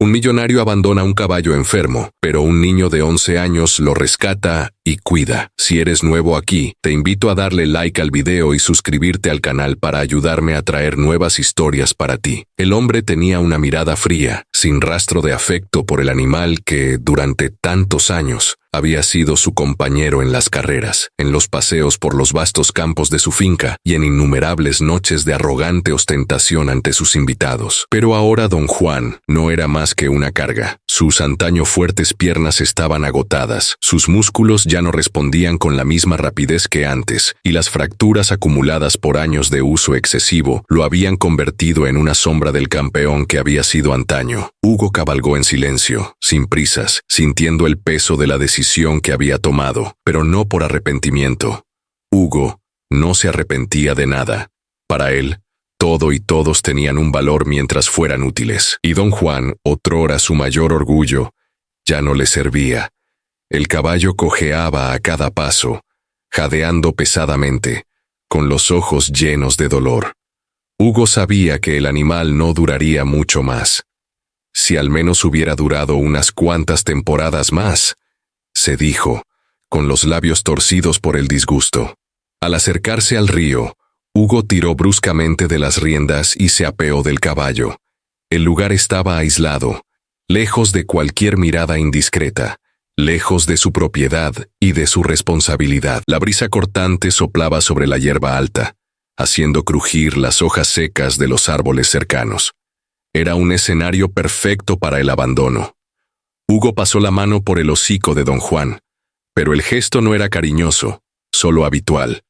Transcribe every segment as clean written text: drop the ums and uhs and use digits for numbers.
Un millonario abandona un caballo enfermo, pero un niño de 11 años lo rescata y cuida. Si eres nuevo aquí, te invito a darle like al video y suscribirte al canal para ayudarme a traer nuevas historias para ti. El hombre tenía una mirada fría, sin rastro de afecto por el animal que, durante tantos años, había sido su compañero en las carreras, en los paseos por los vastos campos de su finca y en innumerables noches de arrogante ostentación ante sus invitados. Pero ahora don Juan no era más que una carga. Sus antaño fuertes piernas estaban agotadas, sus músculos ya no respondían con la misma rapidez que antes, y las fracturas acumuladas por años de uso excesivo lo habían convertido en una sombra del campeón que había sido antaño. Hugo cabalgó en silencio, sin prisas, sintiendo el peso de la decisión que había tomado, pero no por arrepentimiento. Hugo no se arrepentía de nada. Para él, todo y todos tenían un valor mientras fueran útiles, y don Juan, otrora su mayor orgullo, ya no le servía. El caballo cojeaba a cada paso, jadeando pesadamente, con los ojos llenos de dolor. Hugo sabía que el animal no duraría mucho más. Si al menos hubiera durado unas cuantas temporadas más, se dijo, con los labios torcidos por el disgusto. Al acercarse al río, Hugo tiró bruscamente de las riendas y se apeó del caballo. El lugar estaba aislado, lejos de cualquier mirada indiscreta, lejos de su propiedad y de su responsabilidad. La brisa cortante soplaba sobre la hierba alta, haciendo crujir las hojas secas de los árboles cercanos. Era un escenario perfecto para el abandono. Hugo pasó la mano por el hocico de don Juan, pero el gesto no era cariñoso, solo habitual.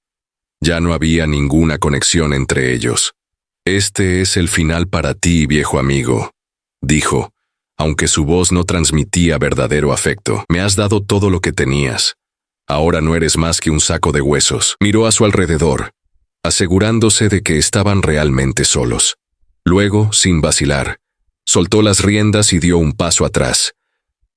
Ya no había ninguna conexión entre ellos. «Este es el final para ti, viejo amigo», dijo, aunque su voz no transmitía verdadero afecto. «Me has dado todo lo que tenías. Ahora no eres más que un saco de huesos». Miró a su alrededor, asegurándose de que estaban realmente solos. Luego, sin vacilar, soltó las riendas y dio un paso atrás.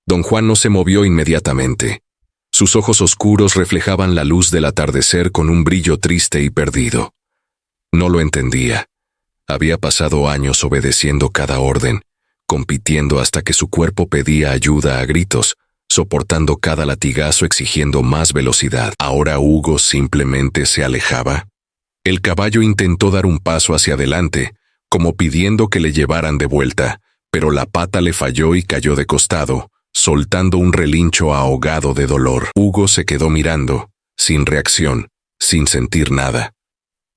Don Juan no se movió inmediatamente. Sus ojos oscuros reflejaban la luz del atardecer con un brillo triste y perdido. No lo entendía. Había pasado años obedeciendo cada orden, compitiendo hasta que su cuerpo pedía ayuda a gritos, soportando cada latigazo exigiendo más velocidad. Ahora Hugo simplemente se alejaba. El caballo intentó dar un paso hacia adelante, como pidiendo que le llevaran de vuelta, pero la pata le falló y cayó de costado, soltando un relincho ahogado de dolor. Hugo se quedó mirando, sin reacción, sin sentir nada.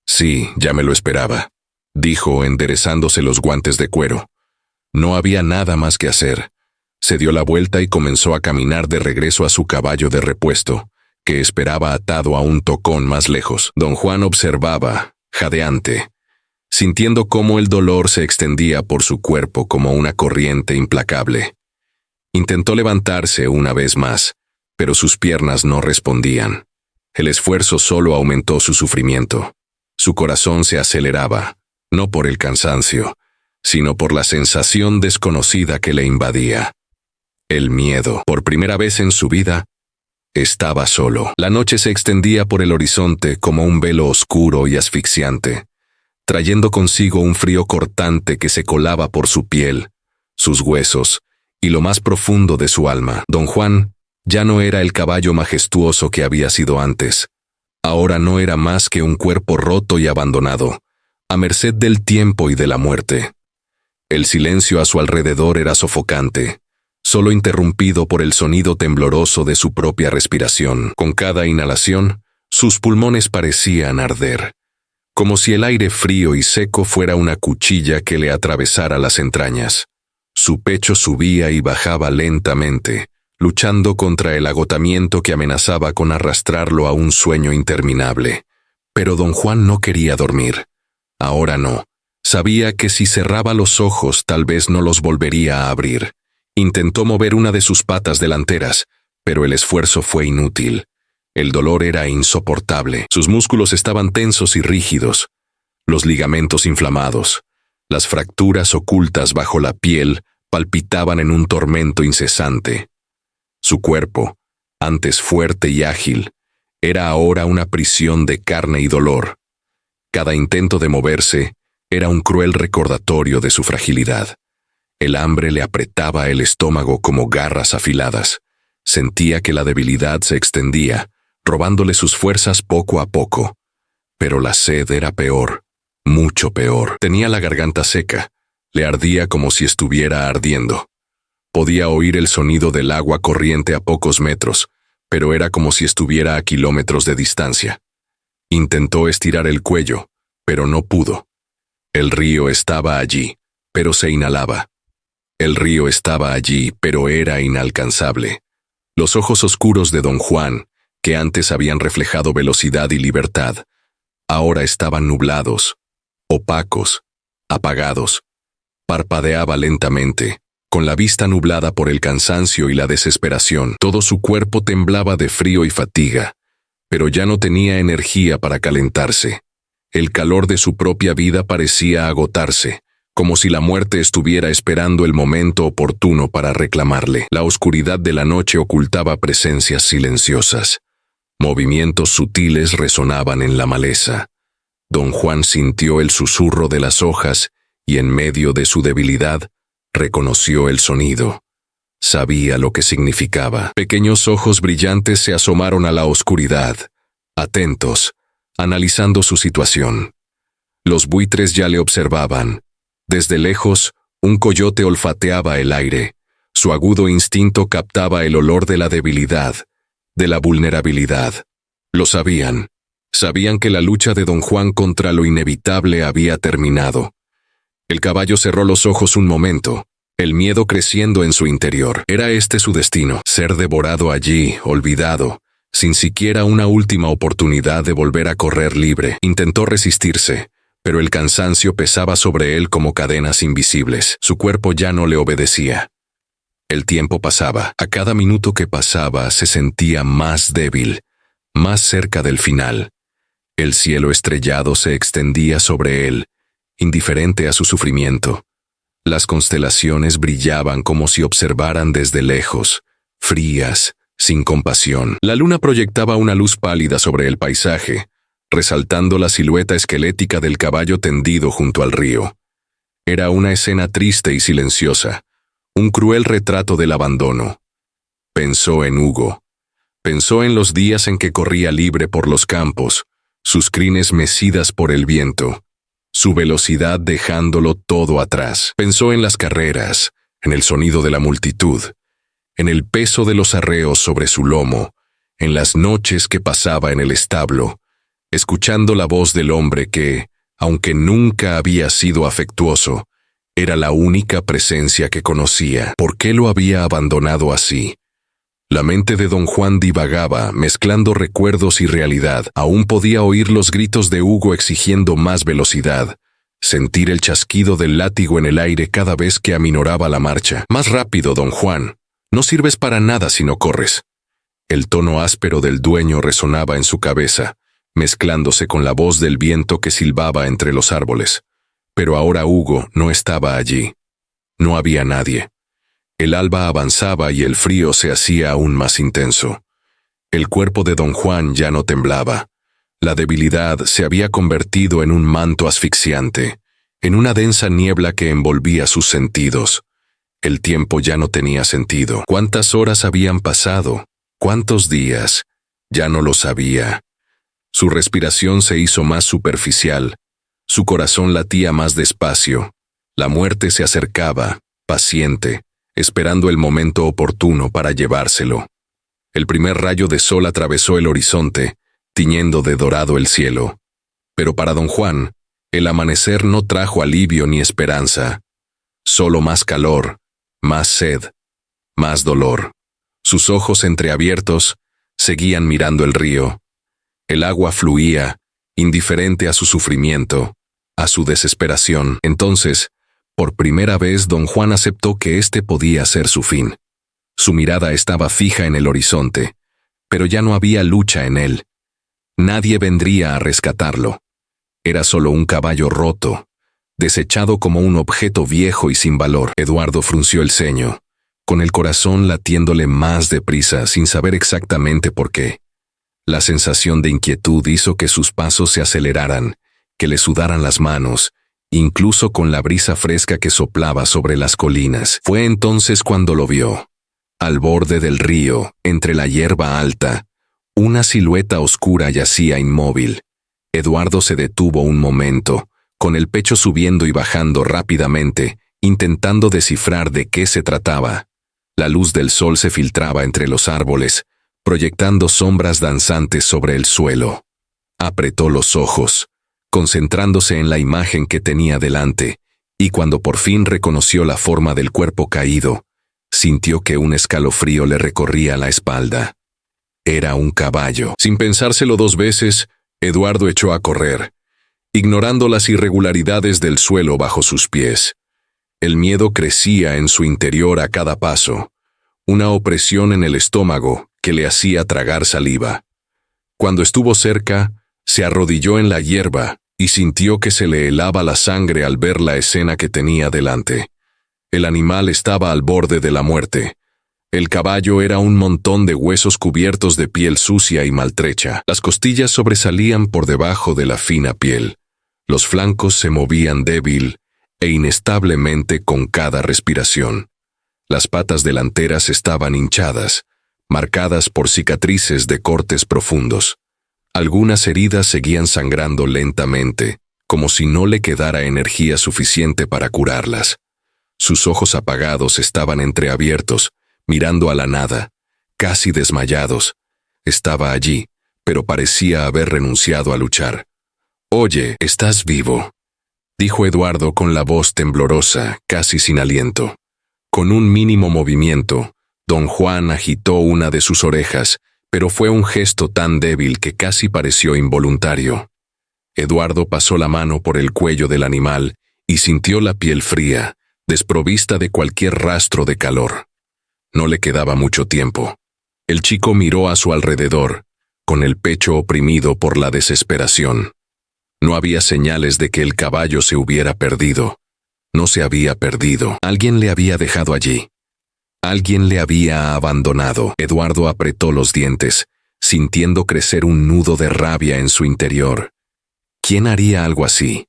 «Sí, ya me lo esperaba», dijo enderezándose los guantes de cuero. No había nada más que hacer. Se dio la vuelta y comenzó a caminar de regreso a su caballo de repuesto, que esperaba atado a un tocón más lejos. Don Juan observaba, jadeante, sintiendo cómo el dolor se extendía por su cuerpo como una corriente implacable. Intentó levantarse una vez más, pero sus piernas no respondían. El esfuerzo solo aumentó su sufrimiento. Su corazón se aceleraba, no por el cansancio, sino por la sensación desconocida que le invadía. El miedo. Por primera vez en su vida, estaba solo. La noche se extendía por el horizonte como un velo oscuro y asfixiante, trayendo consigo un frío cortante que se colaba por su piel, sus huesos y lo más profundo de su alma. Don Juan ya no era el caballo majestuoso que había sido antes. Ahora no era más que un cuerpo roto y abandonado, a merced del tiempo y de la muerte. El silencio a su alrededor era sofocante, solo interrumpido por el sonido tembloroso de su propia respiración. Con cada inhalación, sus pulmones parecían arder, como si el aire frío y seco fuera una cuchilla que le atravesara las entrañas. Su pecho subía y bajaba lentamente, luchando contra el agotamiento que amenazaba con arrastrarlo a un sueño interminable. Pero don Juan no quería dormir. Ahora no. Sabía que si cerraba los ojos tal vez no los volvería a abrir. Intentó mover una de sus patas delanteras, pero el esfuerzo fue inútil. El dolor era insoportable. Sus músculos estaban tensos y rígidos, los ligamentos inflamados. Las fracturas ocultas bajo la piel palpitaban en un tormento incesante. Su cuerpo, antes fuerte y ágil, era ahora una prisión de carne y dolor. Cada intento de moverse era un cruel recordatorio de su fragilidad. El hambre le apretaba el estómago como garras afiladas. Sentía que la debilidad se extendía, robándole sus fuerzas poco a poco. Pero la sed era peor, mucho peor. Tenía la garganta seca, le ardía como si estuviera ardiendo. Podía oír el sonido del agua corriente a pocos metros, pero era como si estuviera a kilómetros de distancia. Intentó estirar el cuello, pero no pudo. El río estaba allí, pero se inhalaba. El río estaba allí, pero era inalcanzable. Los ojos oscuros de don Juan, que antes habían reflejado velocidad y libertad, ahora estaban nublados, opacos, apagados. Parpadeaba lentamente, con la vista nublada por el cansancio y la desesperación. Todo su cuerpo temblaba de frío y fatiga, pero ya no tenía energía para calentarse. El calor de su propia vida parecía agotarse, como si la muerte estuviera esperando el momento oportuno para reclamarle. La oscuridad de la noche ocultaba presencias silenciosas. Movimientos sutiles resonaban en la maleza. Don Juan sintió el susurro de las hojas y en medio de su debilidad reconoció el sonido. Sabía lo que significaba. Pequeños ojos brillantes se asomaron a la oscuridad, atentos, analizando su situación. Los buitres ya le observaban. Desde lejos, un coyote olfateaba el aire. Su agudo instinto captaba el olor de la debilidad, de la vulnerabilidad. Lo sabían. Sabían que la lucha de don Juan contra lo inevitable había terminado. El caballo cerró los ojos un momento, el miedo creciendo en su interior. Era este su destino, ser devorado allí, olvidado, sin siquiera una última oportunidad de volver a correr libre. Intentó resistirse, pero el cansancio pesaba sobre él como cadenas invisibles. Su cuerpo ya no le obedecía. El tiempo pasaba. A cada minuto que pasaba se sentía más débil, más cerca del final. El cielo estrellado se extendía sobre él, indiferente a su sufrimiento. Las constelaciones brillaban como si observaran desde lejos, frías, sin compasión. La luna proyectaba una luz pálida sobre el paisaje, resaltando la silueta esquelética del caballo tendido junto al río. Era una escena triste y silenciosa, un cruel retrato del abandono. Pensó en Hugo. Pensó en los días en que corría libre por los campos, sus crines mecidas por el viento, su velocidad dejándolo todo atrás. Pensó en las carreras, en el sonido de la multitud, en el peso de los arreos sobre su lomo, en las noches que pasaba en el establo, escuchando la voz del hombre que, aunque nunca había sido afectuoso, era la única presencia que conocía. ¿Por qué lo había abandonado así? La mente de don Juan divagaba, mezclando recuerdos y realidad. Aún podía oír los gritos de Hugo exigiendo más velocidad, sentir el chasquido del látigo en el aire cada vez que aminoraba la marcha. Más rápido, don Juan. No sirves para nada si no corres. El tono áspero del dueño resonaba en su cabeza, mezclándose con la voz del viento que silbaba entre los árboles. Pero ahora Hugo no estaba allí. No había nadie. El alba avanzaba y el frío se hacía aún más intenso. El cuerpo de don Juan ya no temblaba. La debilidad se había convertido en un manto asfixiante, en una densa niebla que envolvía sus sentidos. El tiempo ya no tenía sentido. ¿Cuántas horas habían pasado? ¿Cuántos días? Ya no lo sabía. Su respiración se hizo más superficial. Su corazón latía más despacio. La muerte se acercaba, paciente, esperando el momento oportuno para llevárselo. El primer rayo de sol atravesó el horizonte, tiñendo de dorado el cielo. Pero para don Juan, el amanecer no trajo alivio ni esperanza. Solo más calor, más sed, más dolor. Sus ojos entreabiertos seguían mirando el río. El agua fluía, indiferente a su sufrimiento, a su desesperación. Entonces, por primera vez don Juan aceptó que este podía ser su fin. Su mirada estaba fija en el horizonte, pero ya no había lucha en él. Nadie vendría a rescatarlo. Era solo un caballo roto, desechado como un objeto viejo y sin valor. Eduardo frunció el ceño, con el corazón latiéndole más deprisa sin saber exactamente por qué. La sensación de inquietud hizo que sus pasos se aceleraran, que le sudaran las manos incluso con la brisa fresca que soplaba sobre las colinas. Fue entonces cuando lo vio. Al borde del río, entre la hierba alta, una silueta oscura yacía inmóvil. Eduardo se detuvo un momento, con el pecho subiendo y bajando rápidamente, intentando descifrar de qué se trataba. La luz del sol se filtraba entre los árboles, proyectando sombras danzantes sobre el suelo. Apretó los ojos, concentrándose en la imagen que tenía delante, y cuando por fin reconoció la forma del cuerpo caído, sintió que un escalofrío le recorría la espalda. Era un caballo. Sin pensárselo dos veces, Eduardo echó a correr, ignorando las irregularidades del suelo bajo sus pies. El miedo crecía en su interior a cada paso, una opresión en el estómago que le hacía tragar saliva. Cuando estuvo cerca, se arrodilló en la hierba y sintió que se le helaba la sangre al ver la escena que tenía delante. El animal estaba al borde de la muerte. El caballo era un montón de huesos cubiertos de piel sucia y maltrecha. Las costillas sobresalían por debajo de la fina piel. Los flancos se movían débil e inestablemente con cada respiración. Las patas delanteras estaban hinchadas, marcadas por cicatrices de cortes profundos. Algunas heridas seguían sangrando lentamente, como si no le quedara energía suficiente para curarlas. Sus ojos apagados estaban entreabiertos, mirando a la nada, casi desmayados. Estaba allí, pero parecía haber renunciado a luchar. «Oye, ¿estás vivo?», dijo Eduardo con la voz temblorosa, casi sin aliento. Con un mínimo movimiento, don Juan agitó una de sus orejas, pero fue un gesto tan débil que casi pareció involuntario. Eduardo pasó la mano por el cuello del animal y sintió la piel fría, desprovista de cualquier rastro de calor. No le quedaba mucho tiempo. El chico miró a su alrededor, con el pecho oprimido por la desesperación. No había señales de que el caballo se hubiera perdido. No se había perdido. Alguien le había dejado allí. Alguien le había abandonado. Eduardo apretó los dientes, sintiendo crecer un nudo de rabia en su interior. ¿Quién haría algo así?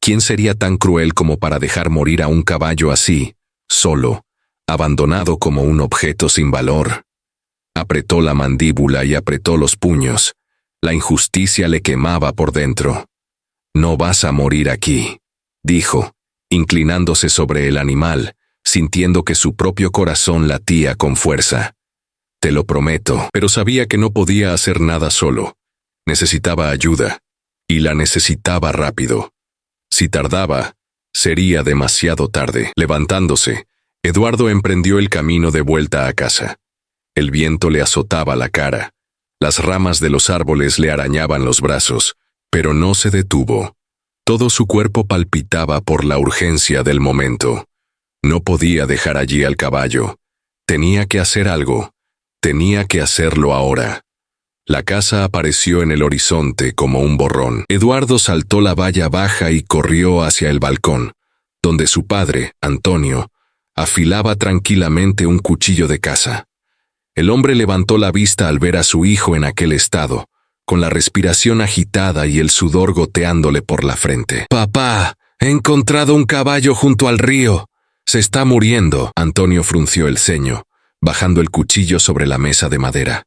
¿Quién sería tan cruel como para dejar morir a un caballo así, solo, abandonado como un objeto sin valor? Apretó la mandíbula y apretó los puños. La injusticia le quemaba por dentro. «No vas a morir aquí», dijo, inclinándose sobre el animal, sintiendo que su propio corazón latía con fuerza. «Te lo prometo», pero sabía que no podía hacer nada solo. Necesitaba ayuda, y la necesitaba rápido. Si tardaba, sería demasiado tarde. Levantándose, Eduardo emprendió el camino de vuelta a casa. El viento le azotaba la cara. Las ramas de los árboles le arañaban los brazos, pero no se detuvo. Todo su cuerpo palpitaba por la urgencia del momento. No podía dejar allí al caballo. Tenía que hacer algo. Tenía que hacerlo ahora. La casa apareció en el horizonte como un borrón. Eduardo saltó la valla baja y corrió hacia el balcón, donde su padre, Antonio, afilaba tranquilamente un cuchillo de caza. El hombre levantó la vista al ver a su hijo en aquel estado, con la respiración agitada y el sudor goteándole por la frente. «Papá, he encontrado un caballo junto al río. Se está muriendo». Antonio frunció el ceño, bajando el cuchillo sobre la mesa de madera.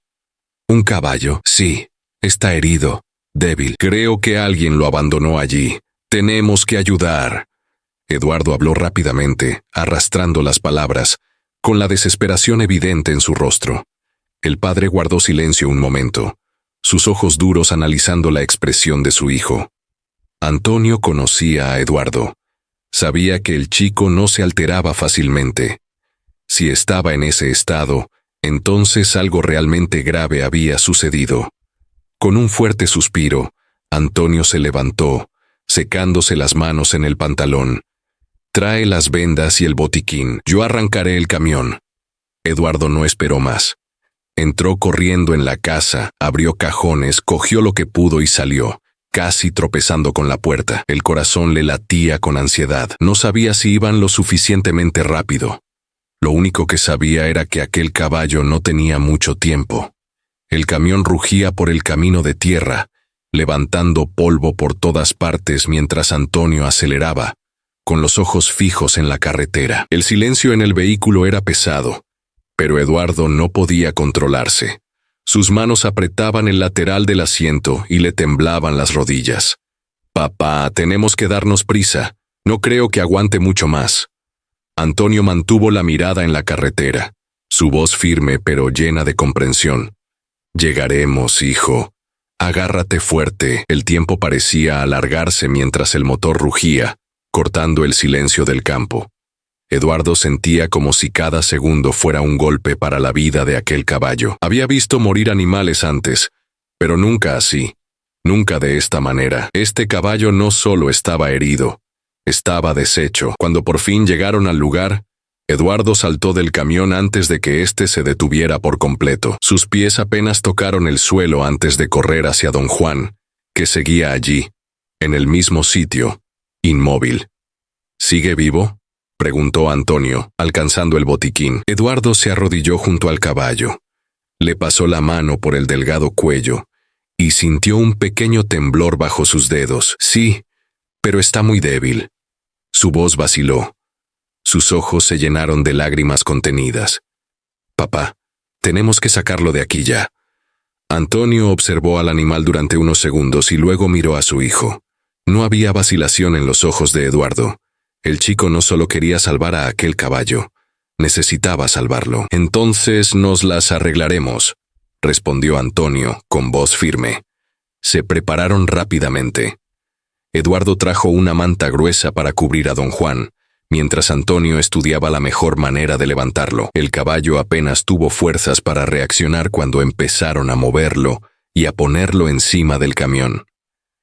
«¿Un caballo?» «Sí, está herido, débil. Creo que alguien lo abandonó allí. Tenemos que ayudar». Eduardo habló rápidamente, arrastrando las palabras, con la desesperación evidente en su rostro. El padre guardó silencio un momento, sus ojos duros analizando la expresión de su hijo. Antonio conocía a Eduardo. Sabía que el chico no se alteraba fácilmente. Si estaba en ese estado, entonces algo realmente grave había sucedido. Con un fuerte suspiro, Antonio se levantó, secándose las manos en el pantalón. «Trae las vendas y el botiquín. Yo arrancaré el camión». Eduardo no esperó más. Entró corriendo en la casa, abrió cajones, cogió lo que pudo y salió, casi tropezando con la puerta. El corazón le latía con ansiedad. No sabía si iban lo suficientemente rápido. Lo único que sabía era que aquel caballo no tenía mucho tiempo. El camión rugía por el camino de tierra, levantando polvo por todas partes mientras Antonio aceleraba, con los ojos fijos en la carretera. El silencio en el vehículo era pesado, pero Eduardo no podía controlarse. Sus manos apretaban el lateral del asiento y le temblaban las rodillas. «Papá, tenemos que darnos prisa. No creo que aguante mucho más». Antonio mantuvo la mirada en la carretera, su voz firme pero llena de comprensión. «Llegaremos, hijo. Agárrate fuerte». El tiempo parecía alargarse mientras el motor rugía, cortando el silencio del campo. Eduardo sentía como si cada segundo fuera un golpe para la vida de aquel caballo. Había visto morir animales antes, pero nunca así, nunca de esta manera. Este caballo no solo estaba herido, estaba deshecho. Cuando por fin llegaron al lugar, Eduardo saltó del camión antes de que éste se detuviera por completo. Sus pies apenas tocaron el suelo antes de correr hacia don Juan, que seguía allí, en el mismo sitio, inmóvil. ¿Sigue vivo?, preguntó Antonio, alcanzando el botiquín. Eduardo se arrodilló junto al caballo. Le pasó la mano por el delgado cuello y sintió un pequeño temblor bajo sus dedos. «Sí, pero está muy débil». Su voz vaciló. Sus ojos se llenaron de lágrimas contenidas. «Papá, tenemos que sacarlo de aquí ya». Antonio observó al animal durante unos segundos y luego miró a su hijo. No había vacilación en los ojos de Eduardo. El chico no solo quería salvar a aquel caballo, necesitaba salvarlo. «Entonces nos las arreglaremos», respondió Antonio, con voz firme. Se prepararon rápidamente. Eduardo trajo una manta gruesa para cubrir a don Juan, mientras Antonio estudiaba la mejor manera de levantarlo. El caballo apenas tuvo fuerzas para reaccionar cuando empezaron a moverlo y a ponerlo encima del camión.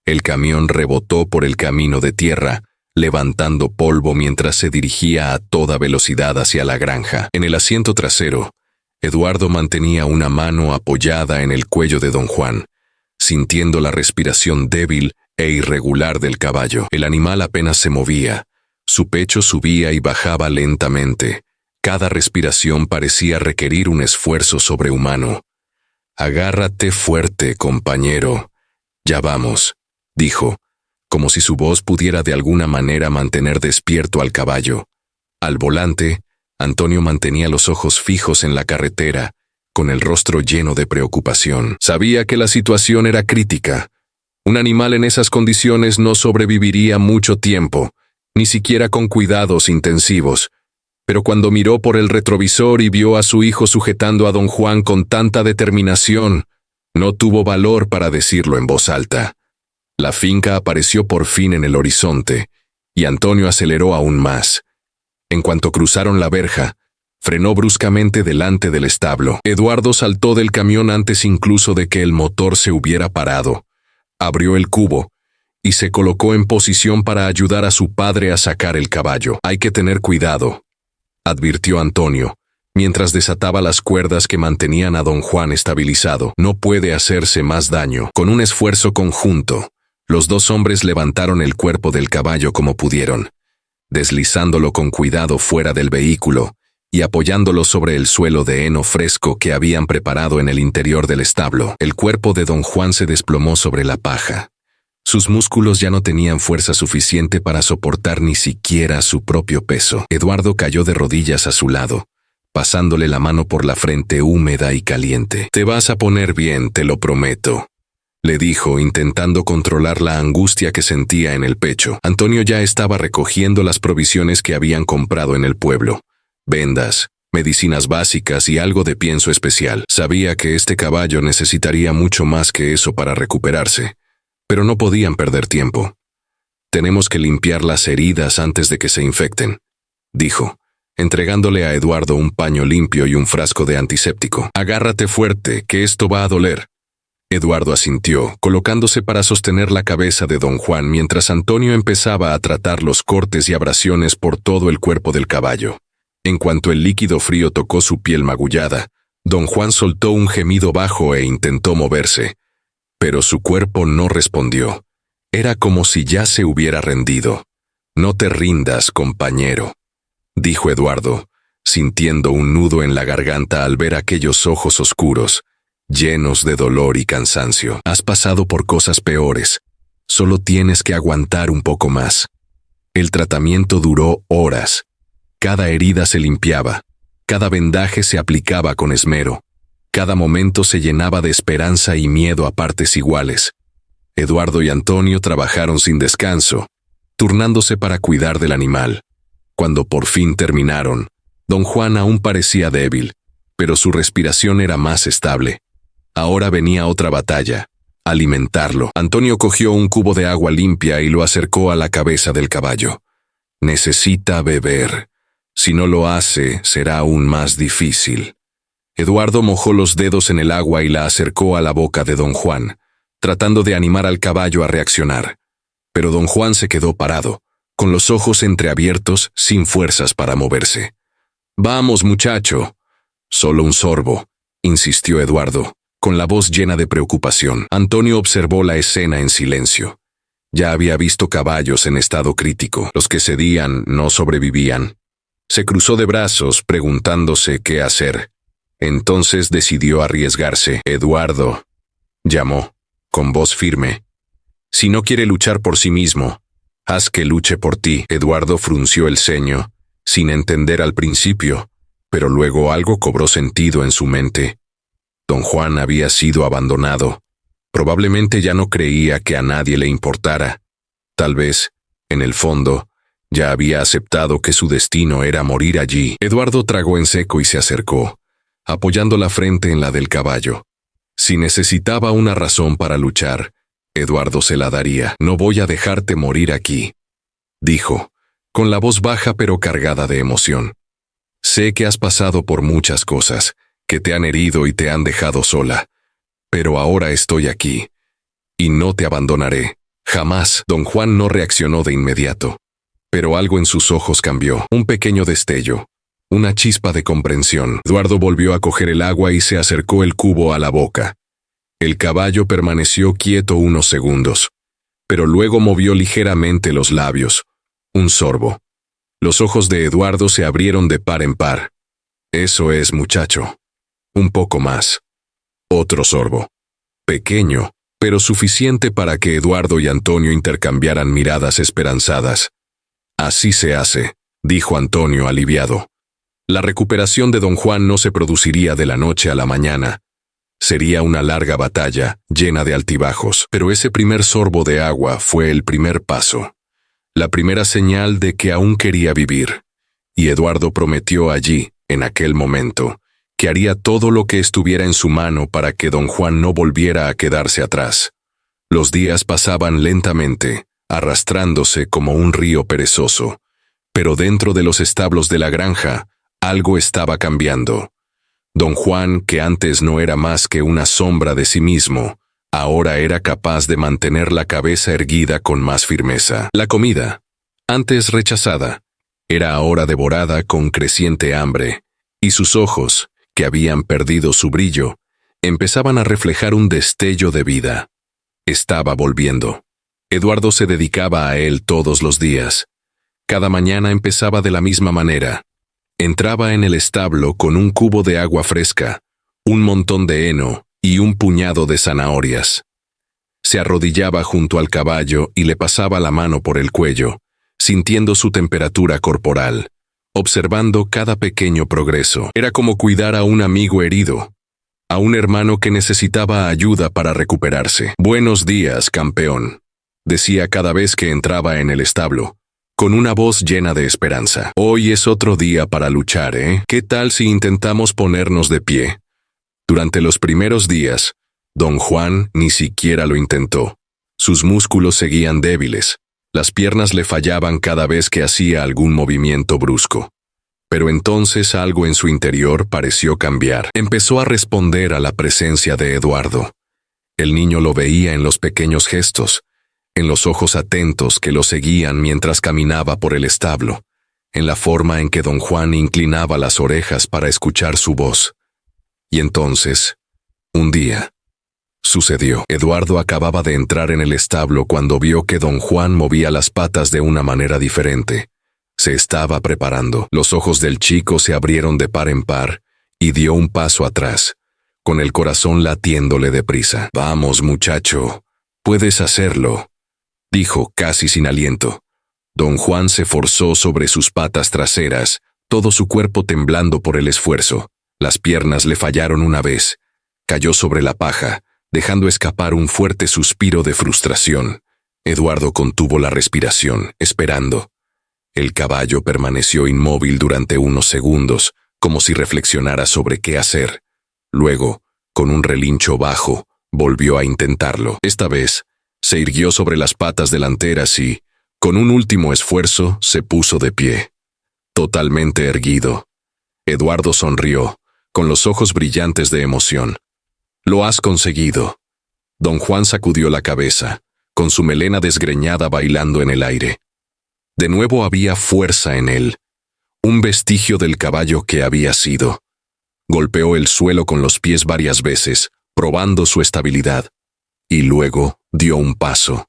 El camión rebotó por el camino de tierra, levantando polvo mientras se dirigía a toda velocidad hacia la granja. En el asiento trasero, Eduardo mantenía una mano apoyada en el cuello de don Juan, sintiendo la respiración débil e irregular del caballo. El animal apenas se movía, su pecho subía y bajaba lentamente. Cada respiración parecía requerir un esfuerzo sobrehumano. «Agárrate fuerte, compañero. Ya vamos», dijo, como si su voz pudiera de alguna manera mantener despierto al caballo. Al volante, Antonio mantenía los ojos fijos en la carretera, con el rostro lleno de preocupación. Sabía que la situación era crítica. Un animal en esas condiciones no sobreviviría mucho tiempo, ni siquiera con cuidados intensivos. Pero cuando miró por el retrovisor y vio a su hijo sujetando a don Juan con tanta determinación, no tuvo valor para decirlo en voz alta. La finca apareció por fin en el horizonte, y Antonio aceleró aún más. En cuanto cruzaron la verja, frenó bruscamente delante del establo. Eduardo saltó del camión antes incluso de que el motor se hubiera parado. Abrió el cubo y se colocó en posición para ayudar a su padre a sacar el caballo. «Hay que tener cuidado», advirtió Antonio, mientras desataba las cuerdas que mantenían a don Juan estabilizado. «No puede hacerse más daño». Con un esfuerzo conjunto, los dos hombres levantaron el cuerpo del caballo como pudieron, deslizándolo con cuidado fuera del vehículo y apoyándolo sobre el suelo de heno fresco que habían preparado en el interior del establo. El cuerpo de don Juan se desplomó sobre la paja. Sus músculos ya no tenían fuerza suficiente para soportar ni siquiera su propio peso. Eduardo cayó de rodillas a su lado, pasándole la mano por la frente húmeda y caliente. «Te vas a poner bien, te lo prometo», le dijo, intentando controlar la angustia que sentía en el pecho. Antonio ya estaba recogiendo las provisiones que habían comprado en el pueblo. Vendas, medicinas básicas y algo de pienso especial. Sabía que este caballo necesitaría mucho más que eso para recuperarse, pero no podían perder tiempo. «Tenemos que limpiar las heridas antes de que se infecten», dijo, entregándole a Eduardo un paño limpio y un frasco de antiséptico. «Agárrate fuerte, que esto va a doler». Eduardo asintió, colocándose para sostener la cabeza de don Juan mientras Antonio empezaba a tratar los cortes y abrasiones por todo el cuerpo del caballo. En cuanto el líquido frío tocó su piel magullada, don Juan soltó un gemido bajo e intentó moverse, pero su cuerpo no respondió. Era como si ya se hubiera rendido. «No te rindas, compañero», dijo Eduardo, sintiendo un nudo en la garganta al ver aquellos ojos oscuros, llenos de dolor y cansancio. Has pasado por cosas peores. Solo tienes que aguantar un poco más. El tratamiento duró horas. Cada herida se limpiaba. Cada vendaje se aplicaba con esmero. Cada momento se llenaba de esperanza y miedo a partes iguales. Eduardo y Antonio trabajaron sin descanso, turnándose para cuidar del animal. Cuando por fin terminaron, don Juan aún parecía débil, pero su respiración era más estable. Ahora venía otra batalla: alimentarlo. Antonio cogió un cubo de agua limpia y lo acercó a la cabeza del caballo. Necesita beber. Si no lo hace, será aún más difícil. Eduardo mojó los dedos en el agua y la acercó a la boca de don Juan, tratando de animar al caballo a reaccionar. Pero don Juan se quedó parado, con los ojos entreabiertos, sin fuerzas para moverse. «Vamos, muchacho». «Solo un sorbo», insistió Eduardo, con la voz llena de preocupación. Antonio observó la escena en silencio. Ya había visto caballos en estado crítico. Los que cedían no sobrevivían. Se cruzó de brazos, preguntándose qué hacer. Entonces decidió arriesgarse. «Eduardo», llamó, con voz firme. «Si no quiere luchar por sí mismo, haz que luche por ti». Eduardo frunció el ceño, sin entender al principio, pero luego algo cobró sentido en su mente. Don Juan había sido abandonado. Probablemente ya no creía que a nadie le importara. Tal vez, en el fondo, ya había aceptado que su destino era morir allí. Eduardo tragó en seco y se acercó, apoyando la frente en la del caballo. Si necesitaba una razón para luchar, Eduardo se la daría. «No voy a dejarte morir aquí», dijo, con la voz baja pero cargada de emoción. «Sé que has pasado por muchas cosas, que te han herido y te han dejado sola. Pero ahora estoy aquí, y no te abandonaré, jamás». Don Juan no reaccionó de inmediato, pero algo en sus ojos cambió. Un pequeño destello, una chispa de comprensión. Eduardo volvió a coger el agua y se acercó el cubo a la boca. El caballo permaneció quieto unos segundos, pero luego movió ligeramente los labios. Un sorbo. Los ojos de Eduardo se abrieron de par en par. «Eso es, muchacho. Un poco más». Otro sorbo. Pequeño, pero suficiente para que Eduardo y Antonio intercambiaran miradas esperanzadas. «Así se hace», dijo Antonio aliviado. La recuperación de don Juan no se produciría de la noche a la mañana. Sería una larga batalla, llena de altibajos, pero ese primer sorbo de agua fue el primer paso. La primera señal de que aún quería vivir. Y Eduardo prometió allí, en aquel momento, que haría todo lo que estuviera en su mano para que don Juan no volviera a quedarse atrás. Los días pasaban lentamente, arrastrándose como un río perezoso, pero dentro de los establos de la granja, algo estaba cambiando. Don Juan, que antes no era más que una sombra de sí mismo, ahora era capaz de mantener la cabeza erguida con más firmeza. La comida, antes rechazada, era ahora devorada con creciente hambre, y sus ojos, que habían perdido su brillo, empezaban a reflejar un destello de vida. Estaba volviendo. Eduardo se dedicaba a él todos los días. Cada mañana empezaba de la misma manera. Entraba en el establo con un cubo de agua fresca, un montón de heno y un puñado de zanahorias. Se arrodillaba junto al caballo y le pasaba la mano por el cuello, sintiendo su temperatura corporal, observando cada pequeño progreso. Era como cuidar a un amigo herido, a un hermano que necesitaba ayuda para recuperarse. «Buenos días, campeón», decía cada vez que entraba en el establo, con una voz llena de esperanza. «Hoy es otro día para luchar, ¿eh? ¿Qué tal si intentamos ponernos de pie?» Durante los primeros días, don Juan ni siquiera lo intentó. Sus músculos seguían débiles. Las piernas le fallaban cada vez que hacía algún movimiento brusco. Pero entonces algo en su interior pareció cambiar. Empezó a responder a la presencia de Eduardo. El niño lo veía en los pequeños gestos, en los ojos atentos que lo seguían mientras caminaba por el establo, en la forma en que don Juan inclinaba las orejas para escuchar su voz. Y entonces, un día, sucedió. Eduardo acababa de entrar en el establo cuando vio que don Juan movía las patas de una manera diferente. Se estaba preparando. Los ojos del chico se abrieron de par en par y dio un paso atrás, con el corazón latiéndole deprisa. «Vamos, muchacho, puedes hacerlo», dijo casi sin aliento. Don Juan se forzó sobre sus patas traseras, todo su cuerpo temblando por el esfuerzo. Las piernas le fallaron una vez. Cayó sobre la paja, dejando escapar un fuerte suspiro de frustración. Eduardo contuvo la respiración, esperando. El caballo permaneció inmóvil durante unos segundos, como si reflexionara sobre qué hacer. Luego, con un relincho bajo, volvió a intentarlo. Esta vez, se irguió sobre las patas delanteras y, con un último esfuerzo, se puso de pie. Totalmente erguido. Eduardo sonrió, con los ojos brillantes de emoción. «Lo has conseguido». Don Juan sacudió la cabeza, con su melena desgreñada bailando en el aire. De nuevo había fuerza en él, un vestigio del caballo que había sido. Golpeó el suelo con los pies varias veces, probando su estabilidad, y luego dio un paso.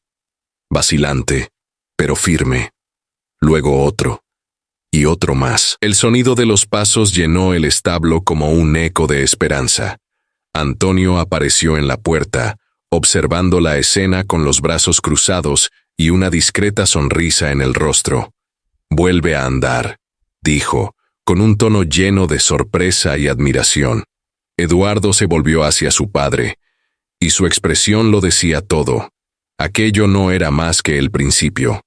Vacilante, pero firme. Luego otro, y otro más. El sonido de los pasos llenó el establo como un eco de esperanza. Antonio apareció en la puerta, observando la escena con los brazos cruzados y una discreta sonrisa en el rostro. «Vuelve a andar», dijo, con un tono lleno de sorpresa y admiración. Eduardo se volvió hacia su padre, y su expresión lo decía todo. Aquello no era más que el principio.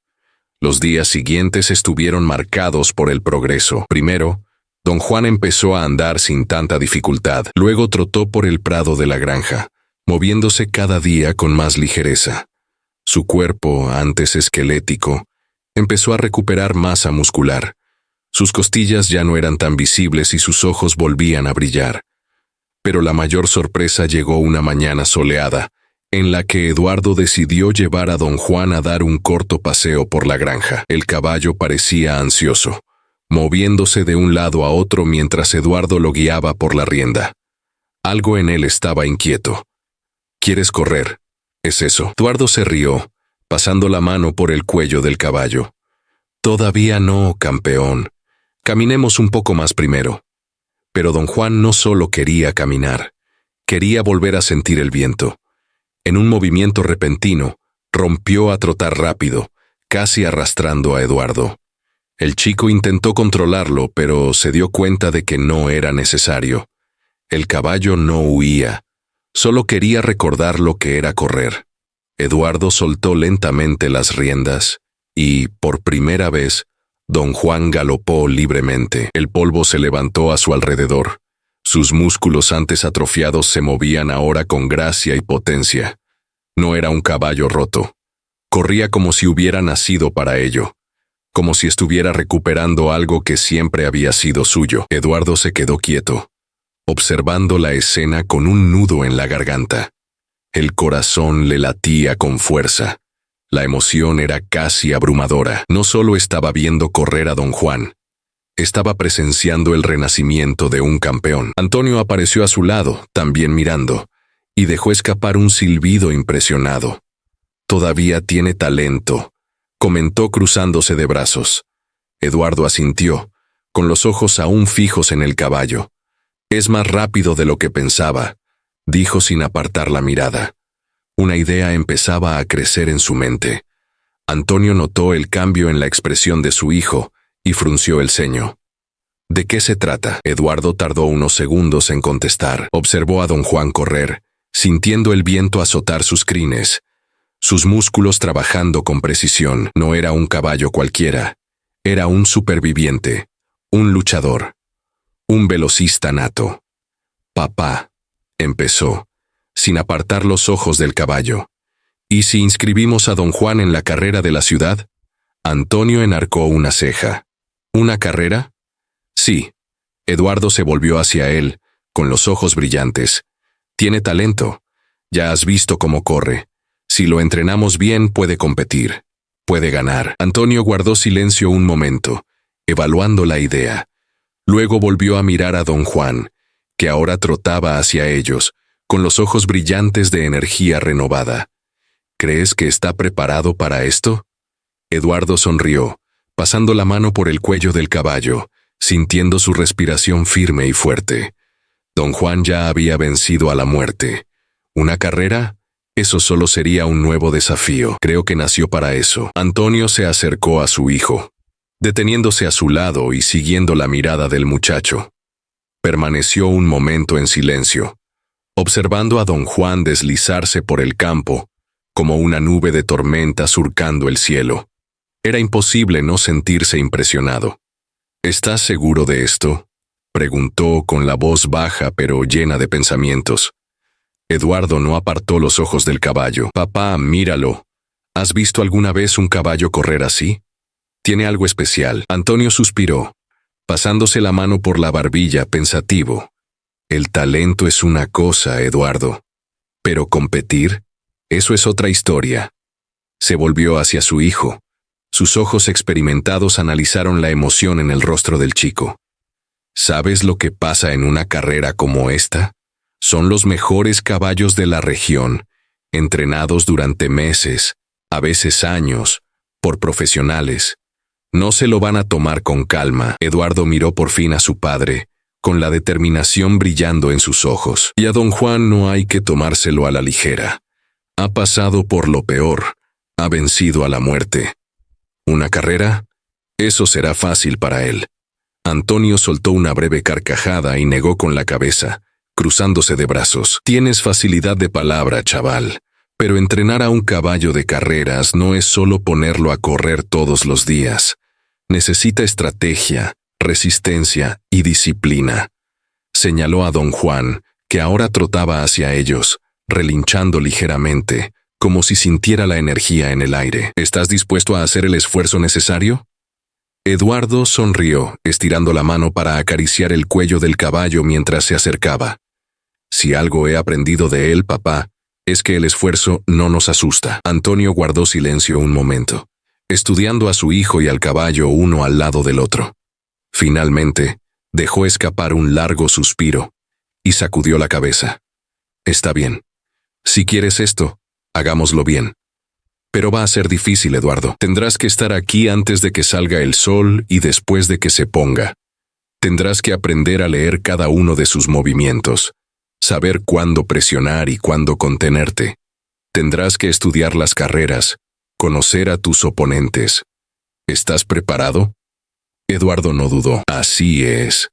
Los días siguientes estuvieron marcados por el progreso. Primero, don Juan empezó a andar sin tanta dificultad. Luego trotó por el prado de la granja, moviéndose cada día con más ligereza. Su cuerpo, antes esquelético, empezó a recuperar masa muscular. Sus costillas ya no eran tan visibles y sus ojos volvían a brillar. Pero la mayor sorpresa llegó una mañana soleada, en la que Eduardo decidió llevar a don Juan a dar un corto paseo por la granja. El caballo parecía ansioso, moviéndose de un lado a otro mientras Eduardo lo guiaba por la rienda. Algo en él estaba inquieto. «¿Quieres correr? ¿Es eso?» Eduardo se rió, pasando la mano por el cuello del caballo. «Todavía no, campeón. Caminemos un poco más primero». Pero don Juan no solo quería caminar, quería volver a sentir el viento. En un movimiento repentino, rompió a trotar rápido, casi arrastrando a Eduardo. El chico intentó controlarlo, pero se dio cuenta de que no era necesario. El caballo no huía, solo quería recordar lo que era correr. Eduardo soltó lentamente las riendas y, por primera vez, don Juan galopó libremente. El polvo se levantó a su alrededor. Sus músculos antes atrofiados se movían ahora con gracia y potencia. No era un caballo roto. Corría como si hubiera nacido para ello, como si estuviera recuperando algo que siempre había sido suyo. Eduardo se quedó quieto, observando la escena con un nudo en la garganta. El corazón le latía con fuerza. La emoción era casi abrumadora. No solo estaba viendo correr a don Juan, estaba presenciando el renacimiento de un campeón. Antonio apareció a su lado, también mirando, y dejó escapar un silbido impresionado. «Todavía tiene talento», comentó cruzándose de brazos. Eduardo asintió, con los ojos aún fijos en el caballo. «Es más rápido de lo que pensaba», dijo sin apartar la mirada. Una idea empezaba a crecer en su mente. Antonio notó el cambio en la expresión de su hijo y frunció el ceño. «¿De qué se trata?». Eduardo tardó unos segundos en contestar. Observó a don Juan correr, sintiendo el viento azotar sus crines, sus músculos trabajando con precisión. No era un caballo cualquiera, era un superviviente, un luchador, un velocista nato. «Papá», empezó, sin apartar los ojos del caballo. «¿Y si inscribimos a don Juan en la carrera de la ciudad?». Antonio enarcó una ceja. «¿Una carrera?». «Sí». Eduardo se volvió hacia él, con los ojos brillantes. «Tiene talento. Ya has visto cómo corre. Si lo entrenamos bien, puede competir. Puede ganar». Antonio guardó silencio un momento, evaluando la idea. Luego volvió a mirar a don Juan, que ahora trotaba hacia ellos, con los ojos brillantes de energía renovada. «¿Crees que está preparado para esto?». Eduardo sonrió, pasando la mano por el cuello del caballo, sintiendo su respiración firme y fuerte. Don Juan ya había vencido a la muerte. ¿Una carrera? Eso solo sería un nuevo desafío. Creo que nació para eso. Antonio se acercó a su hijo, deteniéndose a su lado y siguiendo la mirada del muchacho. Permaneció un momento en silencio, observando a don Juan deslizarse por el campo, como una nube de tormenta surcando el cielo. Era imposible no sentirse impresionado. ¿Estás seguro de esto?, preguntó con la voz baja pero llena de pensamientos. Eduardo no apartó los ojos del caballo. Papá, míralo. ¿Has visto alguna vez un caballo correr así? Tiene algo especial. Antonio suspiró, pasándose la mano por la barbilla pensativo. El talento es una cosa, Eduardo. Pero competir, eso es otra historia. Se volvió hacia su hijo. Sus ojos experimentados analizaron la emoción en el rostro del chico. ¿Sabes lo que pasa en una carrera como esta? Son los mejores caballos de la región, entrenados durante meses, a veces años, por profesionales. No se lo van a tomar con calma. Eduardo miró por fin a su padre, con la determinación brillando en sus ojos. Y a don Juan no hay que tomárselo a la ligera. Ha pasado por lo peor, ha vencido a la muerte. ¿Una carrera? Eso será fácil para él. Antonio soltó una breve carcajada y negó con la cabeza, cruzándose de brazos. Tienes facilidad de palabra, chaval, pero entrenar a un caballo de carreras no es solo ponerlo a correr todos los días. Necesita estrategia, resistencia y disciplina. Señaló a don Juan, que ahora trotaba hacia ellos, relinchando ligeramente, como si sintiera la energía en el aire. ¿Estás dispuesto a hacer el esfuerzo necesario? Eduardo sonrió, estirando la mano para acariciar el cuello del caballo mientras se acercaba. Si algo he aprendido de él, papá, es que el esfuerzo no nos asusta. Antonio guardó silencio un momento, estudiando a su hijo y al caballo uno al lado del otro. Finalmente, dejó escapar un largo suspiro y sacudió la cabeza. Está bien. Si quieres esto, hagámoslo bien. Pero va a ser difícil, Eduardo. Tendrás que estar aquí antes de que salga el sol y después de que se ponga. Tendrás que aprender a leer cada uno de sus movimientos, saber cuándo presionar y cuándo contenerte. Tendrás que estudiar las carreras, conocer a tus oponentes. ¿Estás preparado? Eduardo no dudó. Así es.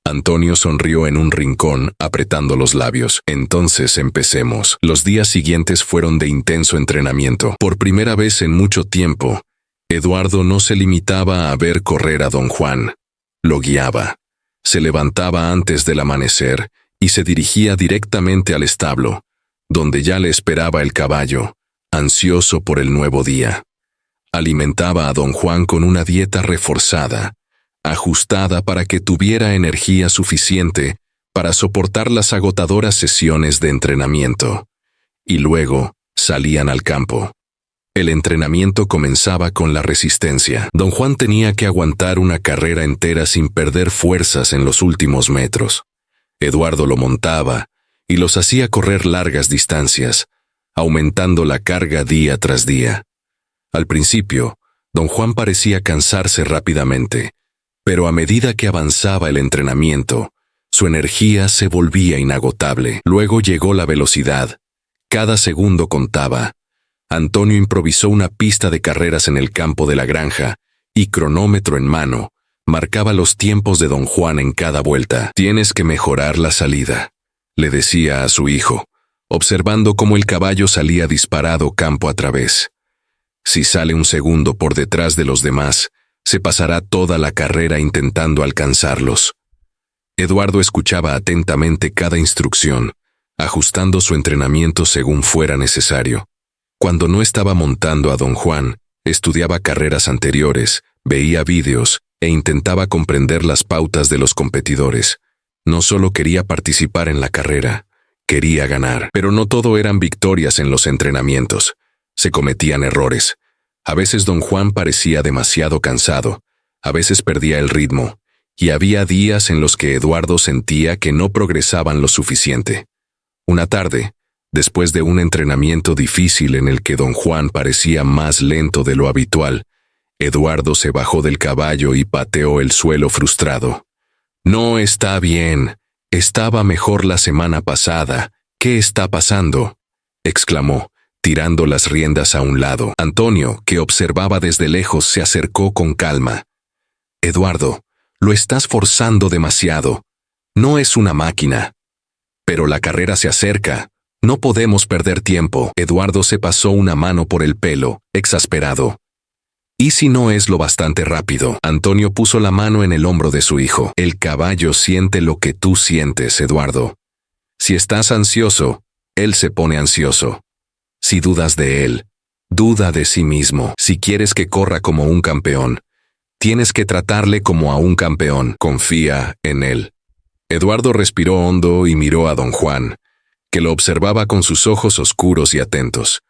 Antonio sonrió en un rincón, apretando los labios. Entonces empecemos. Los días siguientes fueron de intenso entrenamiento. Por primera vez en mucho tiempo, Eduardo no se limitaba a ver correr a don Juan. Lo guiaba. Se levantaba antes del amanecer y se dirigía directamente al establo, donde ya le esperaba el caballo, ansioso por el nuevo día. Alimentaba a don Juan con una dieta reforzada, ajustada para que tuviera energía suficiente para soportar las agotadoras sesiones de entrenamiento. Y luego salían al campo. El entrenamiento comenzaba con la resistencia. Don Juan tenía que aguantar una carrera entera sin perder fuerzas en los últimos metros. Eduardo lo montaba y los hacía correr largas distancias, aumentando la carga día tras día. Al principio, don Juan parecía cansarse rápidamente, pero a medida que avanzaba el entrenamiento, su energía se volvía inagotable. Luego llegó la velocidad. Cada segundo contaba. Antonio improvisó una pista de carreras en el campo de la granja y, cronómetro en mano, marcaba los tiempos de don Juan en cada vuelta. Tienes que mejorar la salida, le decía a su hijo, observando cómo el caballo salía disparado campo a través. Si sale un segundo por detrás de los demás, se pasará toda la carrera intentando alcanzarlos. Eduardo escuchaba atentamente cada instrucción, ajustando su entrenamiento según fuera necesario. Cuando no estaba montando a don Juan, estudiaba carreras anteriores, veía vídeos e intentaba comprender las pautas de los competidores. No solo quería participar en la carrera, quería ganar. Pero no todo eran victorias en los entrenamientos. Se cometían errores. A veces don Juan parecía demasiado cansado, a veces perdía el ritmo, y había días en los que Eduardo sentía que no progresaban lo suficiente. Una tarde, después de un entrenamiento difícil en el que don Juan parecía más lento de lo habitual, Eduardo se bajó del caballo y pateó el suelo frustrado. «No está bien, Estaba mejor la semana pasada. ¿Qué está pasando?, exclamó, tirando las riendas a un lado. Antonio, que observaba desde lejos, se acercó con calma. Eduardo, lo estás forzando demasiado. No es una máquina. Pero la carrera se acerca. No podemos perder tiempo. Eduardo se pasó una mano por el pelo, exasperado. ¿Y si no es lo bastante rápido? Antonio puso la mano en el hombro de su hijo. El caballo siente lo que tú sientes, Eduardo. Si estás ansioso, él se pone ansioso. Si dudas de él, duda de sí mismo. Si quieres que corra como un campeón, tienes que tratarle como a un campeón. Confía en él. Eduardo respiró hondo y miró a don Juan, que lo observaba con sus ojos oscuros y atentos.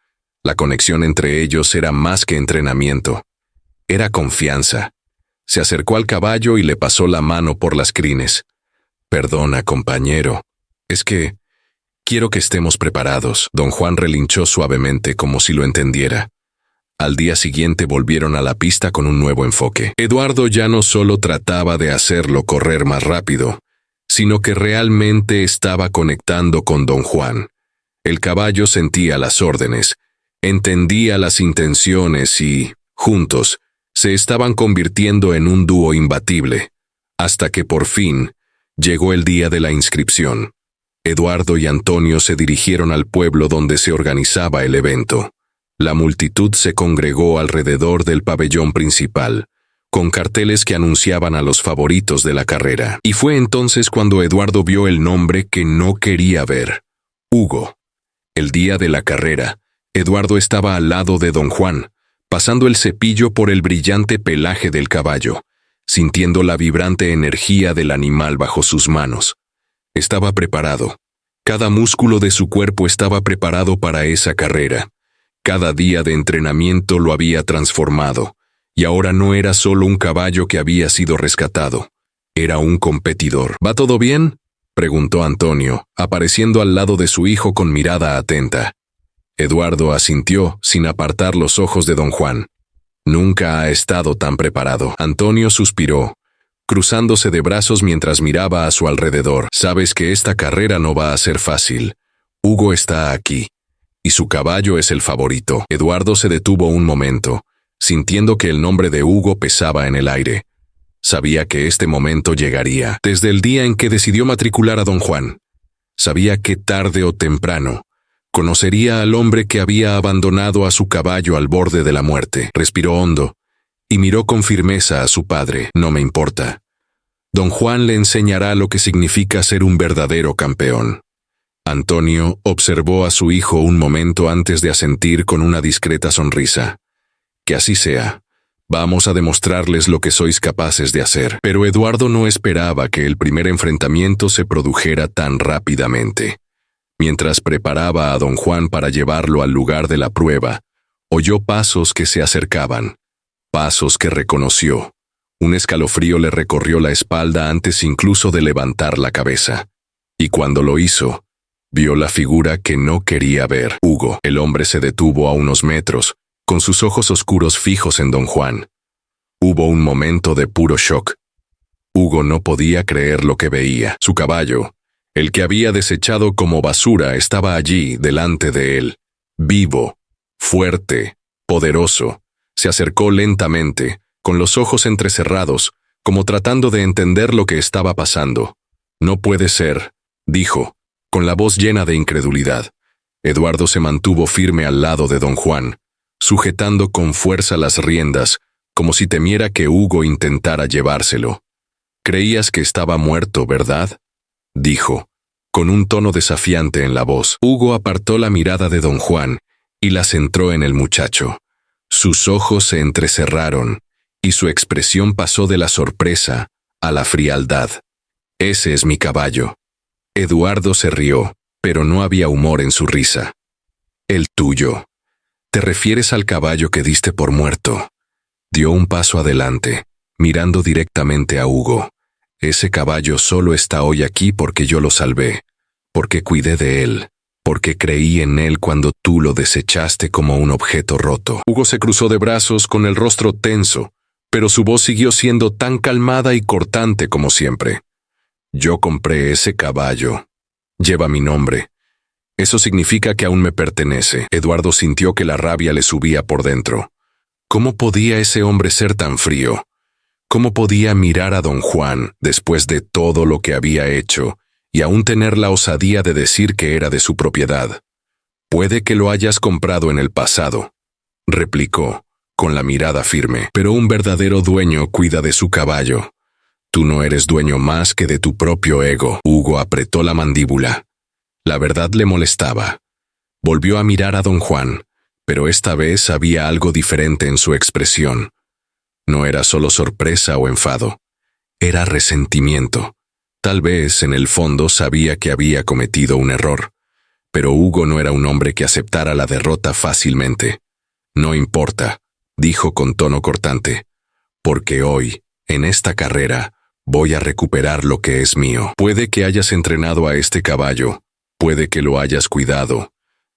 La conexión entre ellos era más que entrenamiento. Era confianza. Se acercó al caballo y le pasó la mano por las crines. Perdona, compañero. Es que quiero que estemos preparados. Don Juan relinchó suavemente como si lo entendiera. Al día siguiente volvieron a la pista con un nuevo enfoque. Eduardo ya no solo trataba de hacerlo correr más rápido, sino que realmente estaba conectando con don Juan. El caballo sentía las órdenes, entendía las intenciones y, juntos, se estaban convirtiendo en un dúo imbatible, hasta que por fin llegó el día de la inscripción. Eduardo y Antonio se dirigieron al pueblo donde se organizaba el evento. La multitud se congregó alrededor del pabellón principal, con carteles que anunciaban a los favoritos de la carrera. Y fue entonces cuando Eduardo vio el nombre que no quería ver: Hugo. El día de la carrera, Eduardo estaba al lado de don Juan, pasando el cepillo por el brillante pelaje del caballo, sintiendo la vibrante energía del animal bajo sus manos. Estaba preparado. Cada músculo de su cuerpo estaba preparado para esa carrera. Cada día de entrenamiento lo había transformado, y ahora no era solo un caballo que había sido rescatado. Era un competidor. ¿Va todo bien?, preguntó Antonio, apareciendo al lado de su hijo con mirada atenta. Eduardo asintió, sin apartar los ojos de don Juan. Nunca ha estado tan preparado. Antonio suspiró, cruzándose de brazos mientras miraba a su alrededor. Sabes que esta carrera no va a ser fácil. Hugo está aquí, y su caballo es el favorito. Eduardo se detuvo un momento, sintiendo que el nombre de Hugo pesaba en el aire. Sabía que este momento llegaría, desde el día en que decidió matricular a don Juan. Sabía que tarde o temprano conocería al hombre que había abandonado a su caballo al borde de la muerte. Respiró hondo y miró con firmeza a su padre. No me importa. Don Juan le enseñará lo que significa ser un verdadero campeón. Antonio observó a su hijo un momento antes de asentir con una discreta sonrisa. Que así sea. Vamos a demostrarles lo que sois capaces de hacer. Pero Eduardo no esperaba que el primer enfrentamiento se produjera tan rápidamente. Mientras preparaba a don Juan para llevarlo al lugar de la prueba, oyó pasos que se acercaban. Pasos que reconoció. Un escalofrío le recorrió la espalda antes incluso de levantar la cabeza. Y cuando lo hizo, vio la figura que no quería ver. Hugo. El hombre se detuvo a unos metros, con sus ojos oscuros fijos en don Juan. Hubo un momento de puro shock. Hugo no podía creer lo que veía. Su caballo, el que había desechado como basura, estaba allí, delante de él. Vivo, fuerte, poderoso. Se acercó lentamente, con los ojos entrecerrados, como tratando de entender lo que estaba pasando. No puede ser, dijo, con la voz llena de incredulidad. Eduardo se mantuvo firme al lado de don Juan, sujetando con fuerza las riendas, como si temiera que Hugo intentara llevárselo. «Creías que estaba muerto, ¿verdad?», dijo, con un tono desafiante en la voz. Hugo apartó la mirada de don Juan y la centró en el muchacho. Sus ojos se entrecerraron, y su expresión pasó de la sorpresa a la frialdad. «Ese es mi caballo». Eduardo se rió, pero no había humor en su risa. «El tuyo. ¿Te refieres al caballo que diste por muerto?». Dio un paso adelante, mirando directamente a Hugo. «Ese caballo solo está hoy aquí porque yo lo salvé, porque cuidé de él, porque creí en él cuando tú lo desechaste como un objeto roto». Hugo se cruzó de brazos con el rostro tenso, pero su voz siguió siendo tan calmada y cortante como siempre. Yo compré ese caballo. Lleva mi nombre. Eso significa que aún me pertenece. Eduardo sintió que la rabia le subía por dentro. ¿Cómo podía ese hombre ser tan frío? ¿Cómo podía mirar a don Juan después de todo lo que había hecho y aún tener la osadía de decir que era de su propiedad? Puede que lo hayas comprado en el pasado, replicó, con la mirada firme, pero un verdadero dueño cuida de su caballo. Tú no eres dueño más que de tu propio ego. Hugo apretó la mandíbula. La verdad le molestaba. Volvió a mirar a don Juan, pero esta vez había algo diferente en su expresión. No era solo sorpresa o enfado. Era resentimiento. Tal vez, en el fondo, sabía que había cometido un error. Pero Hugo no era un hombre que aceptara la derrota fácilmente. No importa, dijo con tono cortante, porque hoy, en esta carrera, voy a recuperar lo que es mío. Puede que hayas entrenado a este caballo, puede que lo hayas cuidado,